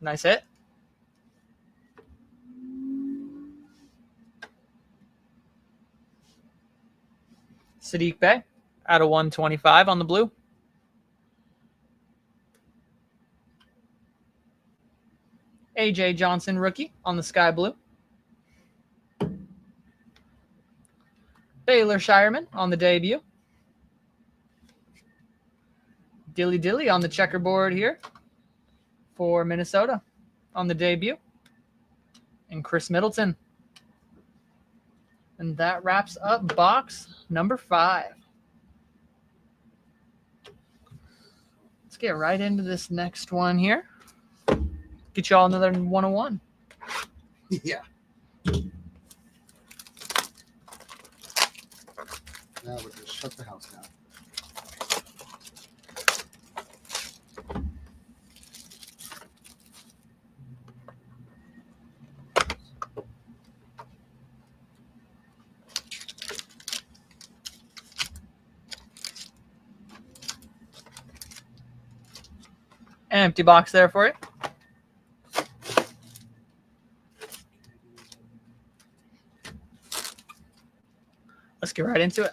Nice hit. Sadiq Bey out of 125 on the blue. A.J. Johnson rookie on the sky blue. Baylor Shireman on the debut. Dilly Dilly on the checkerboard here for Minnesota on the debut. And Chris Middleton. And that wraps up box number 5. Let's get right into this next one here. Get y'all another 101. Yeah. Now we'll just shut the house down. Empty box there for you. Let's get right into it.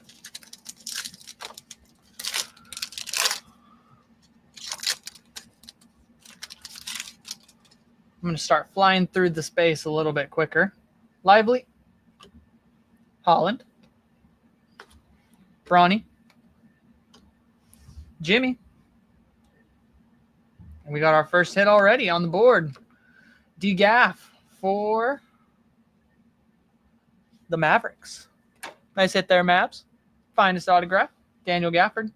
I'm going to start flying through the space a little bit quicker. Lively. Holland. Bronny. Jimmy. And we got our first hit already on the board. D-Gaff for the Mavericks. Nice hit there, Mavs. Finest autograph. Daniel Gafford.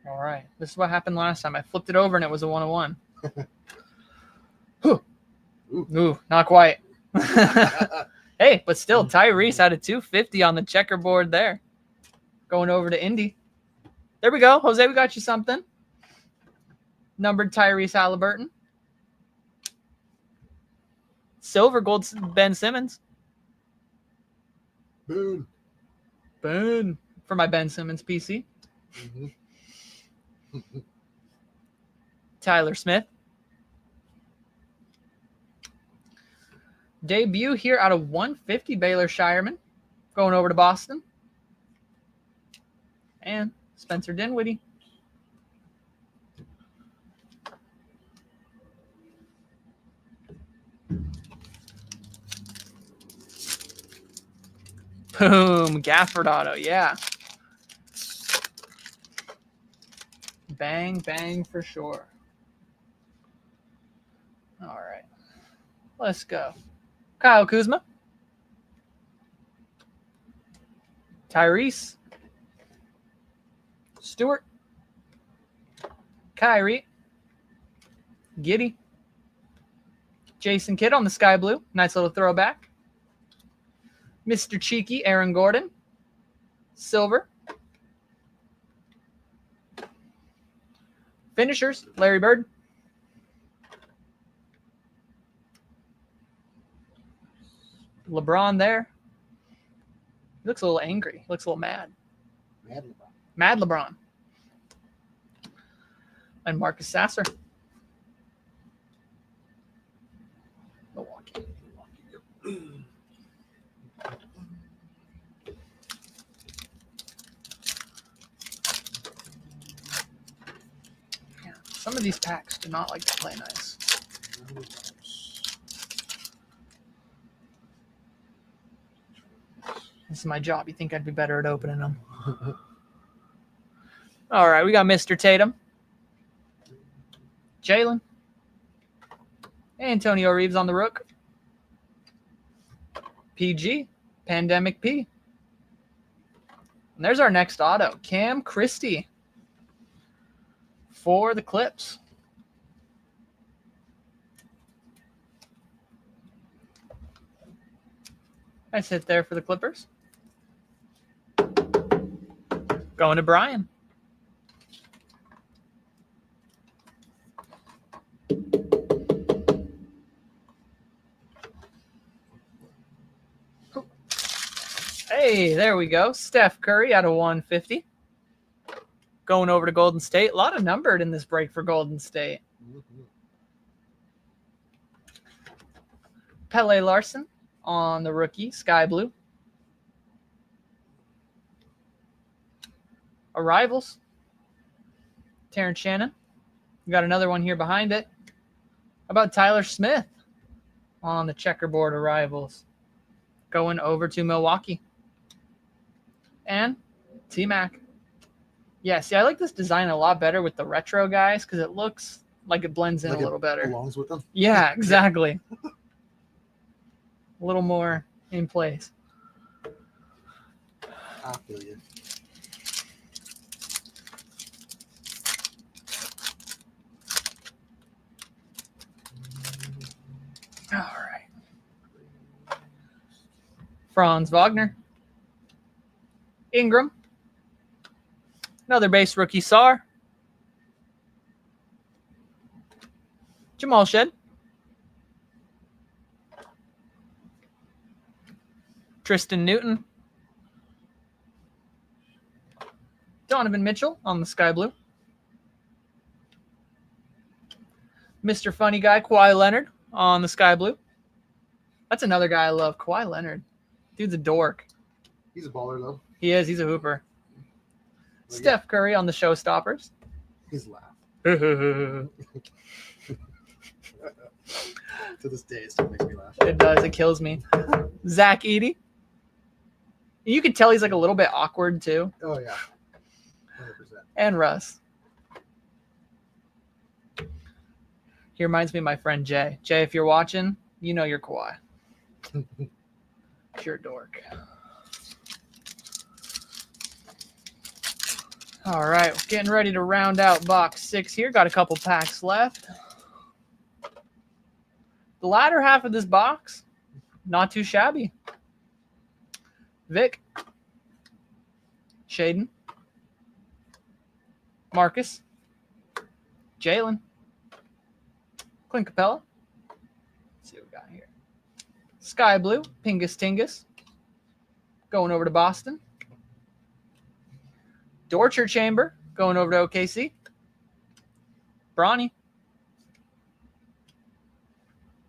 All right. This is what happened last time. I flipped it over and it was a 101. Ooh, not quite. Hey, but still, Tyrese had a 250 on the checkerboard there. Going over to Indy. There we go. Jose, we got you something. Numbered Tyrese Halliburton. Silver gold Ben Simmons. Boom. Boom. For my Ben Simmons PC. Mm-hmm. Tyler Smith. Debut here out of 150, Baylor Shireman. Going over to Boston. And Spencer Dinwiddie. Boom. Gafford auto. Yeah. Bang, bang for sure. All right. Let's go. Kyle Kuzma. Tyrese. Stewart. Kyrie. Giddy. Jason Kidd on the sky blue. Nice little throwback. Mr. Cheeky, Aaron Gordon. Silver. Finishers, Larry Bird. LeBron there. He looks a little angry. Looks a little mad. Mad LeBron. Mad LeBron. And Marcus Sasser. Milwaukee. Yeah, some of these packs do not like to play nice. This is my job. You think I'd be better at opening them? All right, we got Mr. Tatum, Jalen, Antonio Reeves on the rook, PG, Pandemic P. And there's our next auto, Cam Christie for the Clips. Nice hit there for the Clippers. Going to Brian. Hey, there we go. Steph Curry out of 150. Going over to Golden State. A lot of numbered in this break for Golden State. Pele Larson on the rookie, Sky Blue. Arrivals. Terrence Shannon. We got another one here behind it. How about Tyler Smith on the checkerboard Arrivals? Going over to Milwaukee. And T-Mac. Yeah, see, I like this design a lot better with the retro guys because it looks like it blends in Like a little better. Belongs with them. Yeah, exactly. A little more in place. I feel you. All right. Franz Wagner. Ingram. Another base rookie, Sar. Jamal Shed. Tristan Newton. Donovan Mitchell on the Sky Blue. Mr. Funny Guy, Kawhi Leonard on the Sky Blue. That's another guy I love, Kawhi Leonard. Dude's a dork. He's a baller, though. He is. He's a hooper. Like, Steph Curry on the Showstoppers. His laugh. It To this day, it still makes me laugh. does. It kills me. Zach Edey. You could tell he's like a little bit awkward too. Oh, yeah. 100%. And Russ. He reminds me of my friend Jay. Jay, if you're watching, you know you're Kawhi. Pure dork. All right, we're getting ready to round out box 6 here. Got a couple packs left. The latter half of this box, not too shabby. Vic. Shaden. Marcus. Jalen. Clint Capella. Let's see what we got here. Sky Blue. Pingus Tingus. Going over to Boston. Dorcher Chamber. Going over to OKC. Bronny.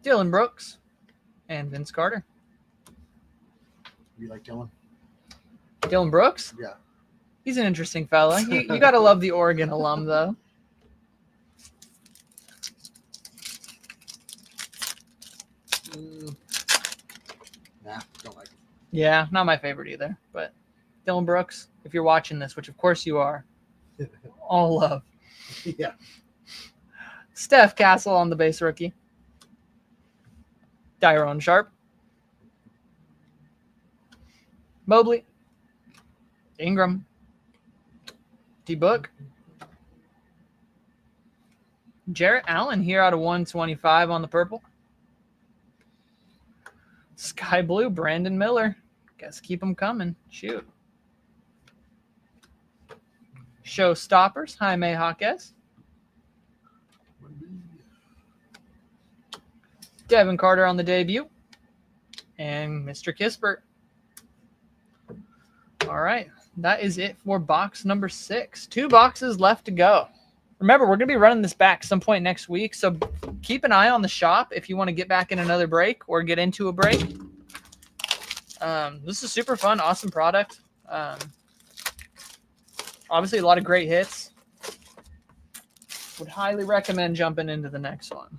Dylan Brooks. And Vince Carter. You like Dylan? Dylan Brooks? Yeah. He's an interesting fella. You got to love the Oregon alum, though. Nah, don't like him. Yeah, not my favorite either. But Dylan Brooks, if you're watching this, which of course you are, all love. Yeah. Steph Castle on the base rookie. Tyrone Sharp. Mobley. Ingram. D-Book. Jarrett Allen here out of 125 on the purple. Sky Blue, Brandon Miller. Guess keep them coming. Shoot. Showstoppers, Jaime Jaquez. Devin Carter on the debut. And Mr. Kispert. All right. That is it for box number 6. 2 boxes left to go. Remember, we're going to be running this back some point next week, so keep an eye on the shop if you want to get back in another break or get into a break. This is super fun, awesome product. Obviously, a lot of great hits. Would highly recommend jumping into the next one.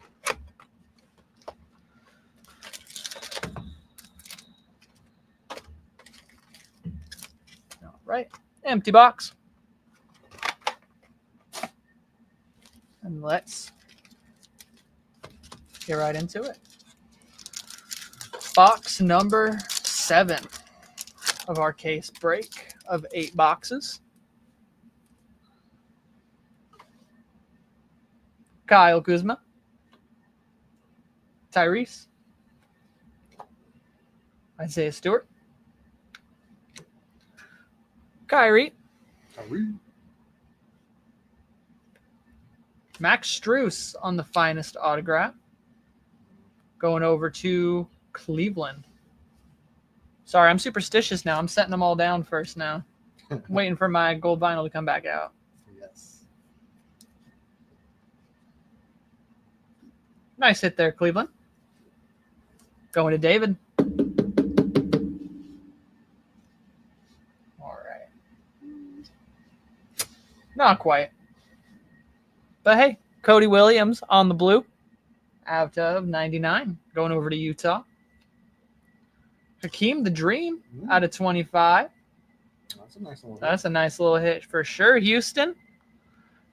All right, empty box. And let's get right into it. Box number 7 of our case break of 8 boxes. Kyle Kuzma, Tyrese, Isaiah Stewart, Kyrie, Max Strus on the finest autograph, going over to Cleveland. Sorry, I'm superstitious now. I'm setting them all down first now. I'm waiting for my gold vinyl to come back out. Yes. Nice hit there, Cleveland. Going to David. All right. Not quite. But hey, Cody Williams on the blue out of 99. Going over to Utah. Hakeem the Dream out of 25. That's a nice little hit. That's a nice little hit for sure. Houston,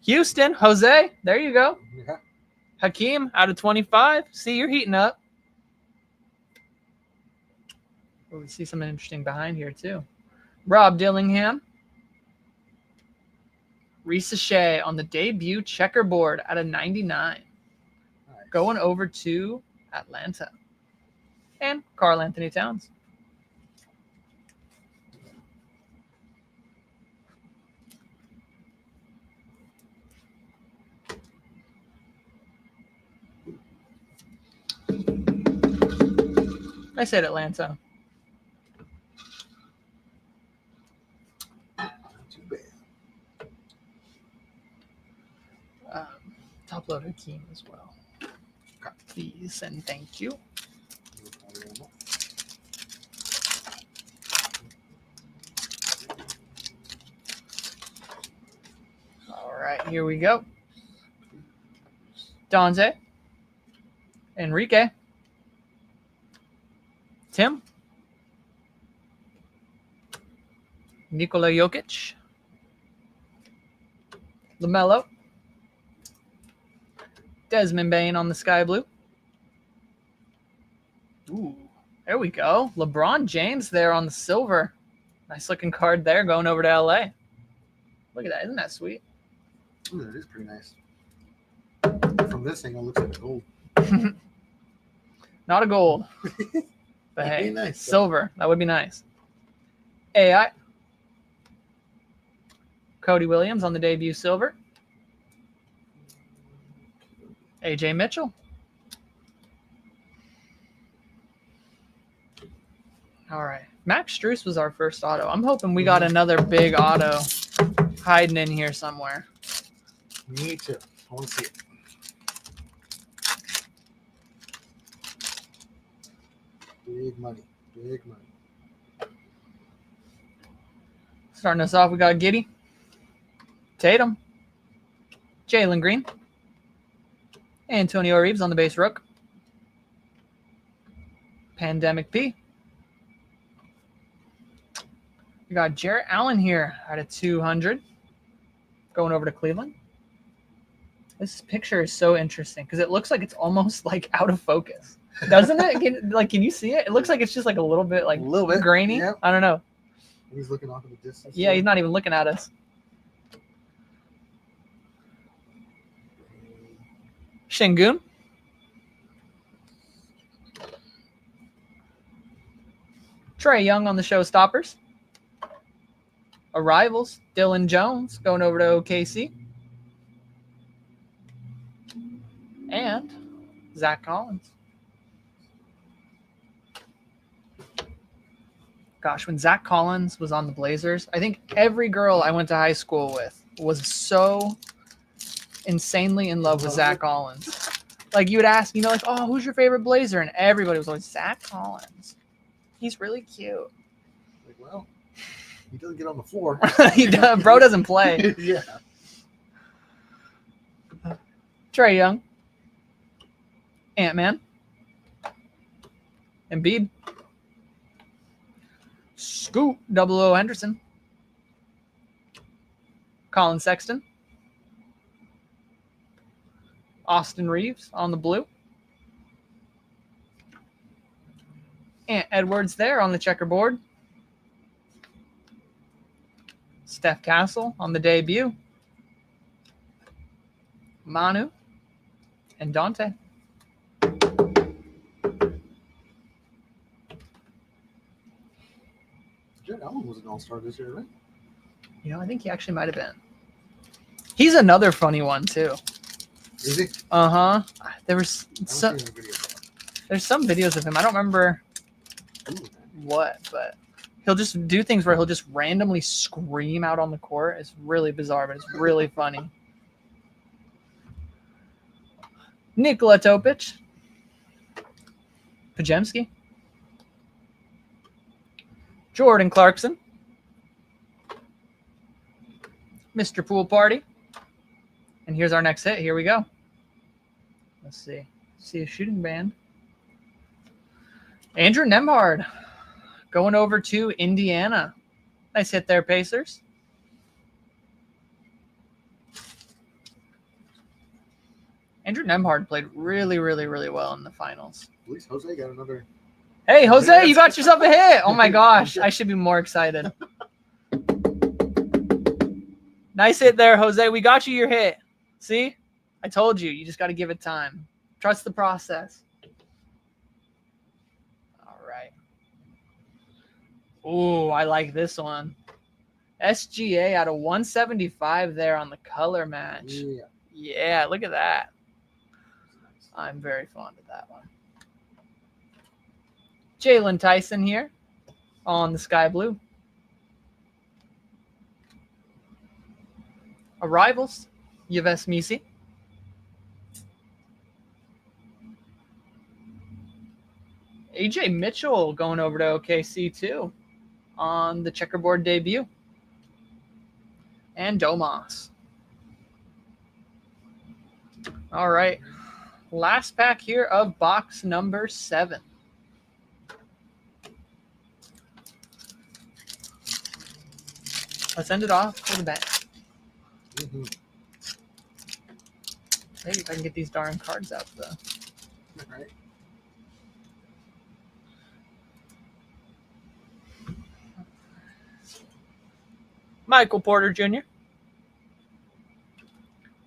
Jose. There you go. Yeah. Hakeem out of 25. See, you're heating up. Oh, we see something interesting behind here, too. Rob Dillingham. Risa Shea on the debut checkerboard out of 99. Nice. Going over to Atlanta. And Karl Anthony Towns. I said Atlanta. Not too bad. Top load Hakeem as well. Please and thank you. All right, here we go. Donze. Enrique. Tim. Nikola Jokic. LaMelo. Desmond Bain on the sky blue. Ooh, there we go. LeBron James there on the silver. Nice looking card there going over to LA. Look at that. Isn't that sweet? Ooh, that is pretty nice. From this angle, it looks like a gold. Not a gold. But hey, nice, silver. That would be nice. AI. Cody Williams on the debut silver. AJ Mitchell. All right. Max Strus was our first auto. I'm hoping we got another big auto hiding in here somewhere. Me too. I want to see it. Big money. Big money. Starting us off, we got Giddey, Tatum, Jalen Green, Antonio Reeves on the base rook, Pandemic P. We got Jarrett Allen here out of 200, going over to Cleveland. This picture is so interesting because it looks like it's almost like out of focus, doesn't it? Can you see it? It looks like it's just like a little bit grainy. Yep. I don't know. He's looking off in the distance. Yeah, he's not even looking at us. Şengün. Trae Young on the Showstoppers. Arrivals, Dylan Jones going over to OKC. And Zach Collins. gosh, when Zach Collins was on the Blazers, I think every girl I went to high school with was so insanely in love with Zach Collins. Like, you would ask, like, oh, who's your favorite Blazer? And everybody was always, Zach Collins. He's really cute. Like, well, he doesn't get on the floor. Bro doesn't play. Yeah. Trae Young. Ant-Man. Embiid. Scoot. 00 Henderson. Colin Sexton. Austin Reeves on the blue. Ant Edwards there on the checkerboard. Steph Castle on the debut. Manu and Dante. Jared Allen was an all-star this year, right? I think he actually might have been. He's another funny one, too. Is he? Uh-huh. There's some videos videos of him. I don't remember what, but he'll just do things where he'll just randomly scream out on the court. It's really bizarre, but it's really funny. Nikola Topic. Pajemski. Jordan Clarkson. Mr. Pool Party. And here's our next hit. Here we go. Let's see. See a shooting band. Andrew Nembhard going over to Indiana. Nice hit there, Pacers. Andrew Nembhard played really, really, really well in the finals. At least Jose got another. Hey, Jose, you got yourself a hit. Oh, my gosh. I should be more excited. Nice hit there, Jose. We got you your hit. See? I told you. You just got to give it time. Trust the process. All right. Ooh, I like this one. SGA out of 175 there on the color match. Yeah, look at that. I'm very fond of that one. Jalen Tyson here on the sky blue. Arrivals, Yves Misi. AJ Mitchell going over to OKC too on the checkerboard debut. And Domas. All right. Last pack here of box number 7. Let's end it off with a bang. Mm-hmm. Maybe if I can get these darn cards out, though. Right. Michael Porter Jr.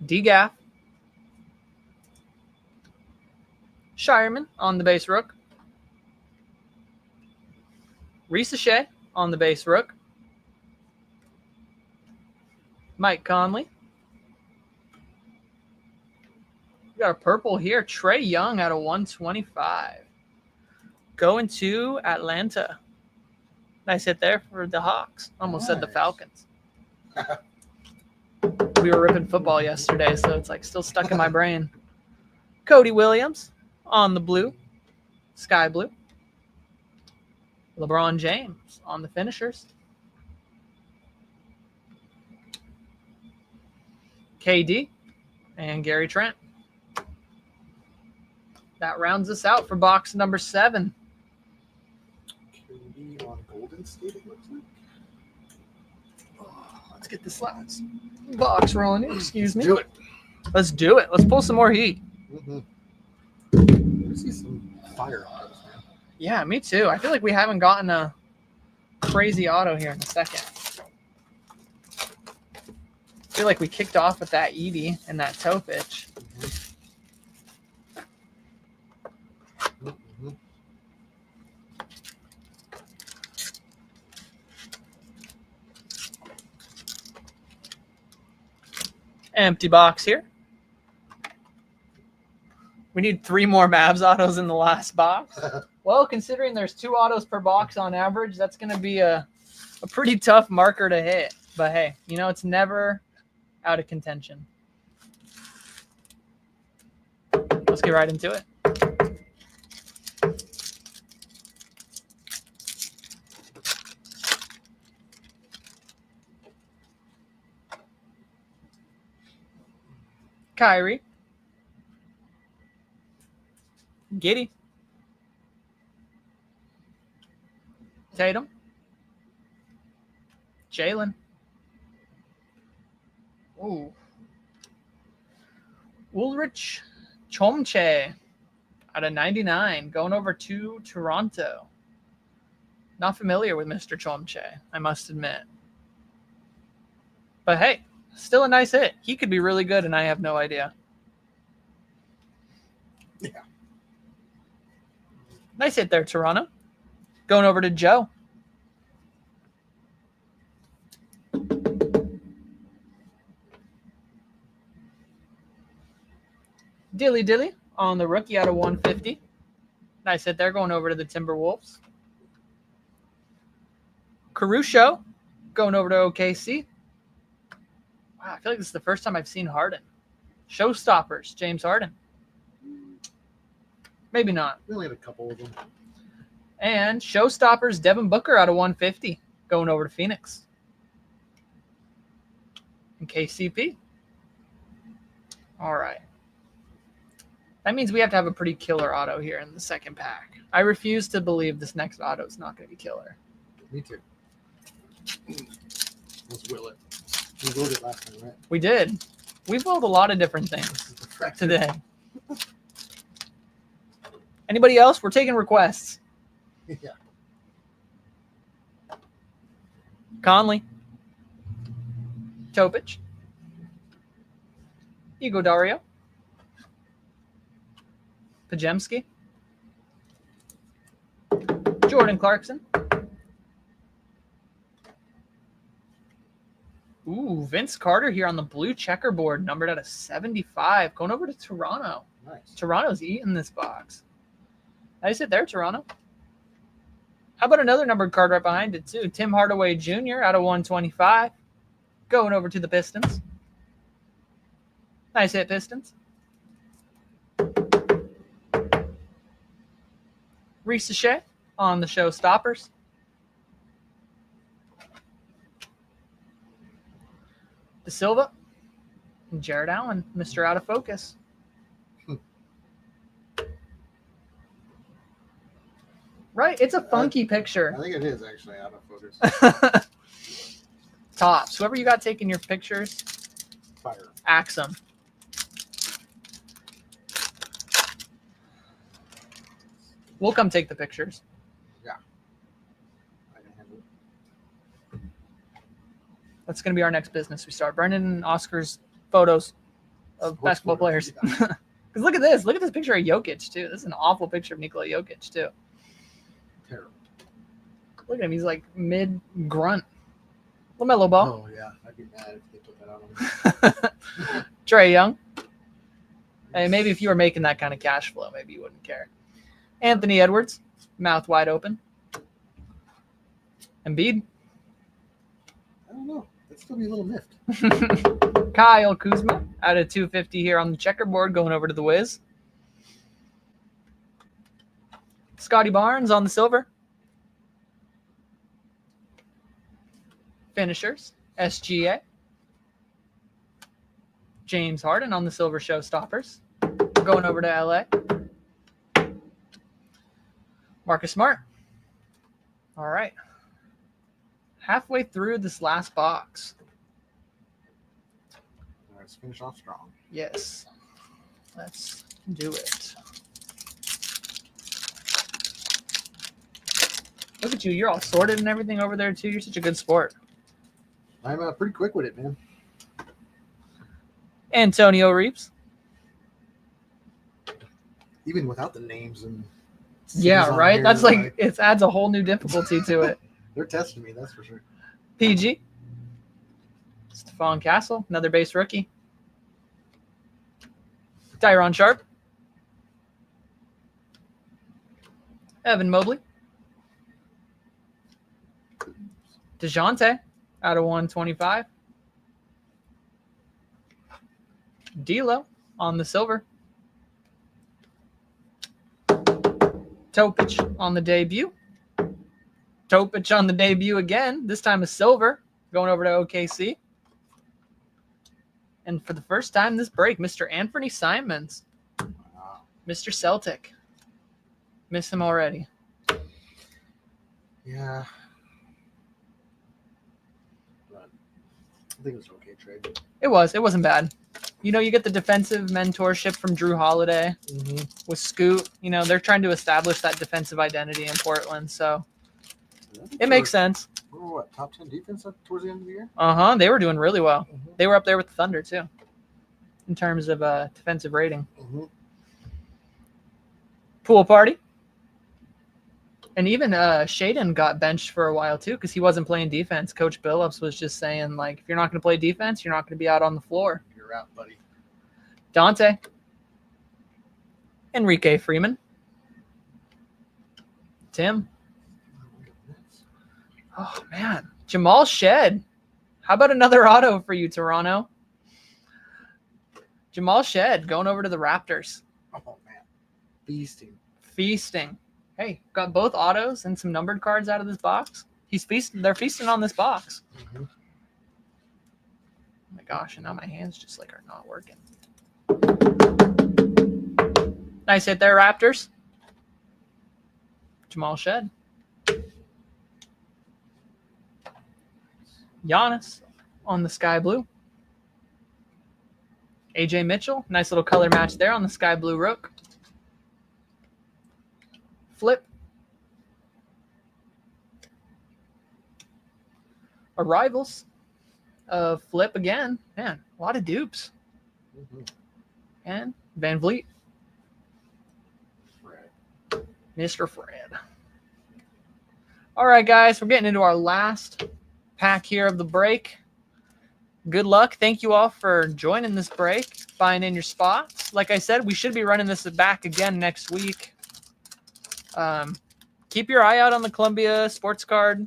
D-Gaff. Shireman on the base rook. Risa Shea on the base rook. Mike Conley. We got a purple here. Trae Young out of 125. Going to Atlanta. Nice hit there for the Hawks. Almost said the Falcons. We were ripping football yesterday, so it's like still stuck in my brain. Cody Williams on the blue. Sky blue. LeBron James on the finishers. KD and Gary Trent. That rounds us out for box number 7. KD on Golden State, it looks like. Let's get this last box rolling. Excuse me. Do it. Let's do it. Let's pull some more heat. Mm-hmm. I see some fire on those, man. Yeah, me too. I feel like we haven't gotten a crazy auto here in a second. I feel like we kicked off with that Edie and that toe pitch. Mm-hmm. Empty box here. We need 3 more Mavs autos in the last box. Well, considering there's 2 autos per box on average, that's going to be a pretty tough marker to hit. But hey, you know, it's never out of contention. Let's get right into it. Kyrie. Giddy. Tatum. Jalen. Ooh. Ulrich Chomche out of 99, going over to Toronto. Not familiar with Mr. Chomche, I must admit. But hey, still a nice hit. He could be really good, and I have no idea. Yeah. Nice hit there, Toronto. Going over to Joe. Dilly Dilly on the rookie out of 150. Nice hit there, going over to the Timberwolves. Caruso going over to OKC. Wow, I feel like this is the first time I've seen Harden. Showstoppers, James Harden. Maybe not. We only had a couple of them. And Showstoppers, Devin Booker out of 150, going over to Phoenix. And KCP. All right. That means we have to have a pretty killer auto here in the second pack. I refuse to believe this next auto is not going to be killer. Me too. Let's will it. We willed it last time, right? We did. We've willed a lot of different things today. Anybody else? We're taking requests. Yeah. Conley. Topic. Iguodala. Pajemski. Jordan Clarkson. Ooh, Vince Carter here on the blue checkerboard, numbered out of 75. Going over to Toronto. Nice. Toronto's eating this box. Nice hit there, Toronto. How about another numbered card right behind it, too? Tim Hardaway Jr. out of 125. Going over to the Pistons. Nice hit, Pistons. Reese Shea on the Showstoppers. De Silva. And Jared Allen, Mr. Out of Focus. Right? It's a funky picture. I think it is actually out of focus. Tops. Whoever you got taking your pictures, Fire. axe them. We'll come take the pictures. Yeah. I can handle it. That's going to be our next business we start. Brenden and Oscar's photos of Sports basketball photos, players. yeah. Because look at this. Look at this picture of Jokic, too. This is an awful picture of Nikola Jokic, too. Terrible. Look at him. He's like mid-grunt. LaMelo Ball. Oh, yeah. I'd be mad if they put that out on me. Trae Young. Hey, maybe if you were making that kind of cash flow, maybe you wouldn't care. Anthony Edwards, mouth wide open. Embiid. I don't know. That'd still be a little miffed. Kyle Kuzma out of 250 here on the checkerboard, going over to the Wiz. Scotty Barnes on the silver. Finishers, SGA. James Harden on the silver Showstoppers. Going over to LA. Marcus Smart. All right. Halfway through this last box. Let's finish off strong. Yes. Let's do it. Look at you. You're all sorted and everything over there, too. You're such a good sport. I'm pretty quick with it, man. Antonio Reeves. Even without the names and Yeah, on right? here, That's like, it adds a whole new difficulty to it. they're testing me, that's for sure. PG. Stephon Castle, another base rookie. Tyron Sharp. Evan Mobley. DeJounte out of 125. D'Lo on the silver. Topic on the debut. Topic on the debut again. This time a silver. Going over to OKC. And for the first time this break, Mr. Anthony Simons. Wow. Mr. Celtic. Miss him already. Yeah. But I think it was an okay trade. It was. It wasn't bad. You know, you get the defensive mentorship from Drew Holiday with Scoot. You know, they're trying to establish that defensive identity in Portland. So it makes sense. We were what, top 10 defense towards the end of the year? Uh-huh. They were doing really well. Mm-hmm. They were up there with the Thunder, too, in terms of defensive rating. Mm-hmm. Pool party. And even Shaden got benched for a while, too, because he wasn't playing defense. Coach Billups was just saying, like, if you're not going to play defense, you're not going to be out on the floor. You're out, buddy. Dante. Enrique Freeman. Tim. Oh, man. Jamal Shed. How about another auto for you, Toronto? Jamal Shed going over to the Raptors. Oh, man. Feasting. Hey, got both autos and some numbered cards out of this box. They're feasting on this box. Mm-hmm. Oh my gosh, and now my hands just like are not working. Nice hit there, Raptors. Jamal Shed. Giannis on the sky blue. AJ Mitchell, nice little color match there on the sky blue rook. Flip. Arrivals. Flip again. Man, a lot of dupes. Mm-hmm. And Van Vliet. Fred. Mr. Fred. All right, guys, we're getting into our last pack here of the break. Good luck. Thank you all for joining this break, buying in your spots. Like I said, we should be running this back again next week. Keep your eye out on the Columbia Sports Card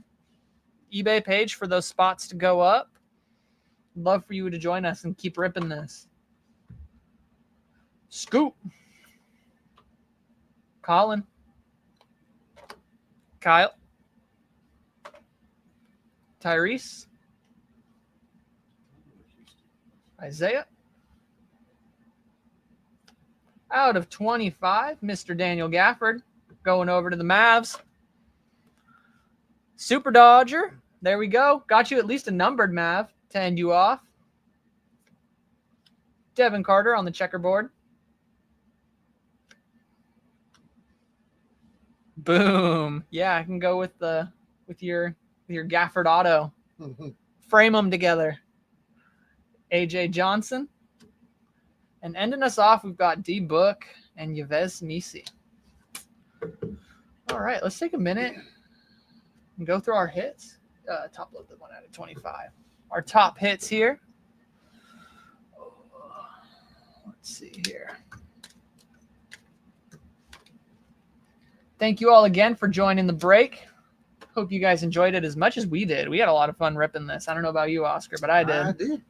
eBay page for those spots to go up. Love for you to join us and keep ripping this. Scoop. Colin. Kyle. Tyrese. Isaiah. Out of 25, Mr. Daniel Gafford going over to the Mavs. Super Dodger. There we go. Got you at least a numbered Mav to end you off. Devin Carter on the checkerboard. Boom. Yeah, I can go with your Gafford auto. Mm-hmm. Frame them together. AJ Johnson. And ending us off, we've got D Book and Yves Misi. All right, let's take a minute and go through our hits. Top load the 1 out of 25. Our top hits here. Let's see here. Thank you all again for joining the break. Hope you guys enjoyed it as much as we did. We had a lot of fun ripping this. I don't know about you, Oscar, but I did. I did.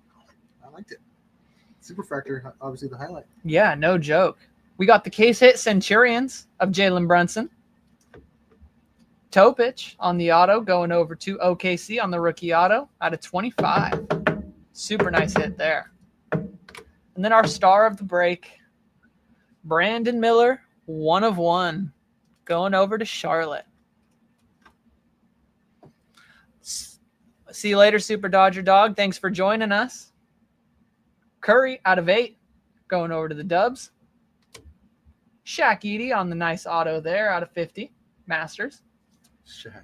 I liked it. Super Factor, obviously the highlight. Yeah, no joke. We got the case hit Centurions of Jalen Brunson. Topic on the auto going over to OKC on the rookie auto out of 25. Super nice hit there. And then our star of the break, Brandon Miller, 1 of 1, going over to Charlotte. See you later, Super Dodger Dog. Thanks for joining us. Curry out of 8, going over to the Dubs. Shaq Edey on the nice auto there out of 50. Masters. Shaq.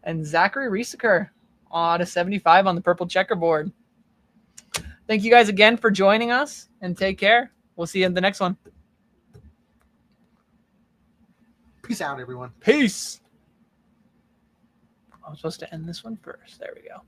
And Zachary Rieseker out of 75 on the purple checkerboard. Thank you guys again for joining us, and take care. We'll see you in the next one. Peace out, everyone. Peace. I was supposed to end this one first. There we go.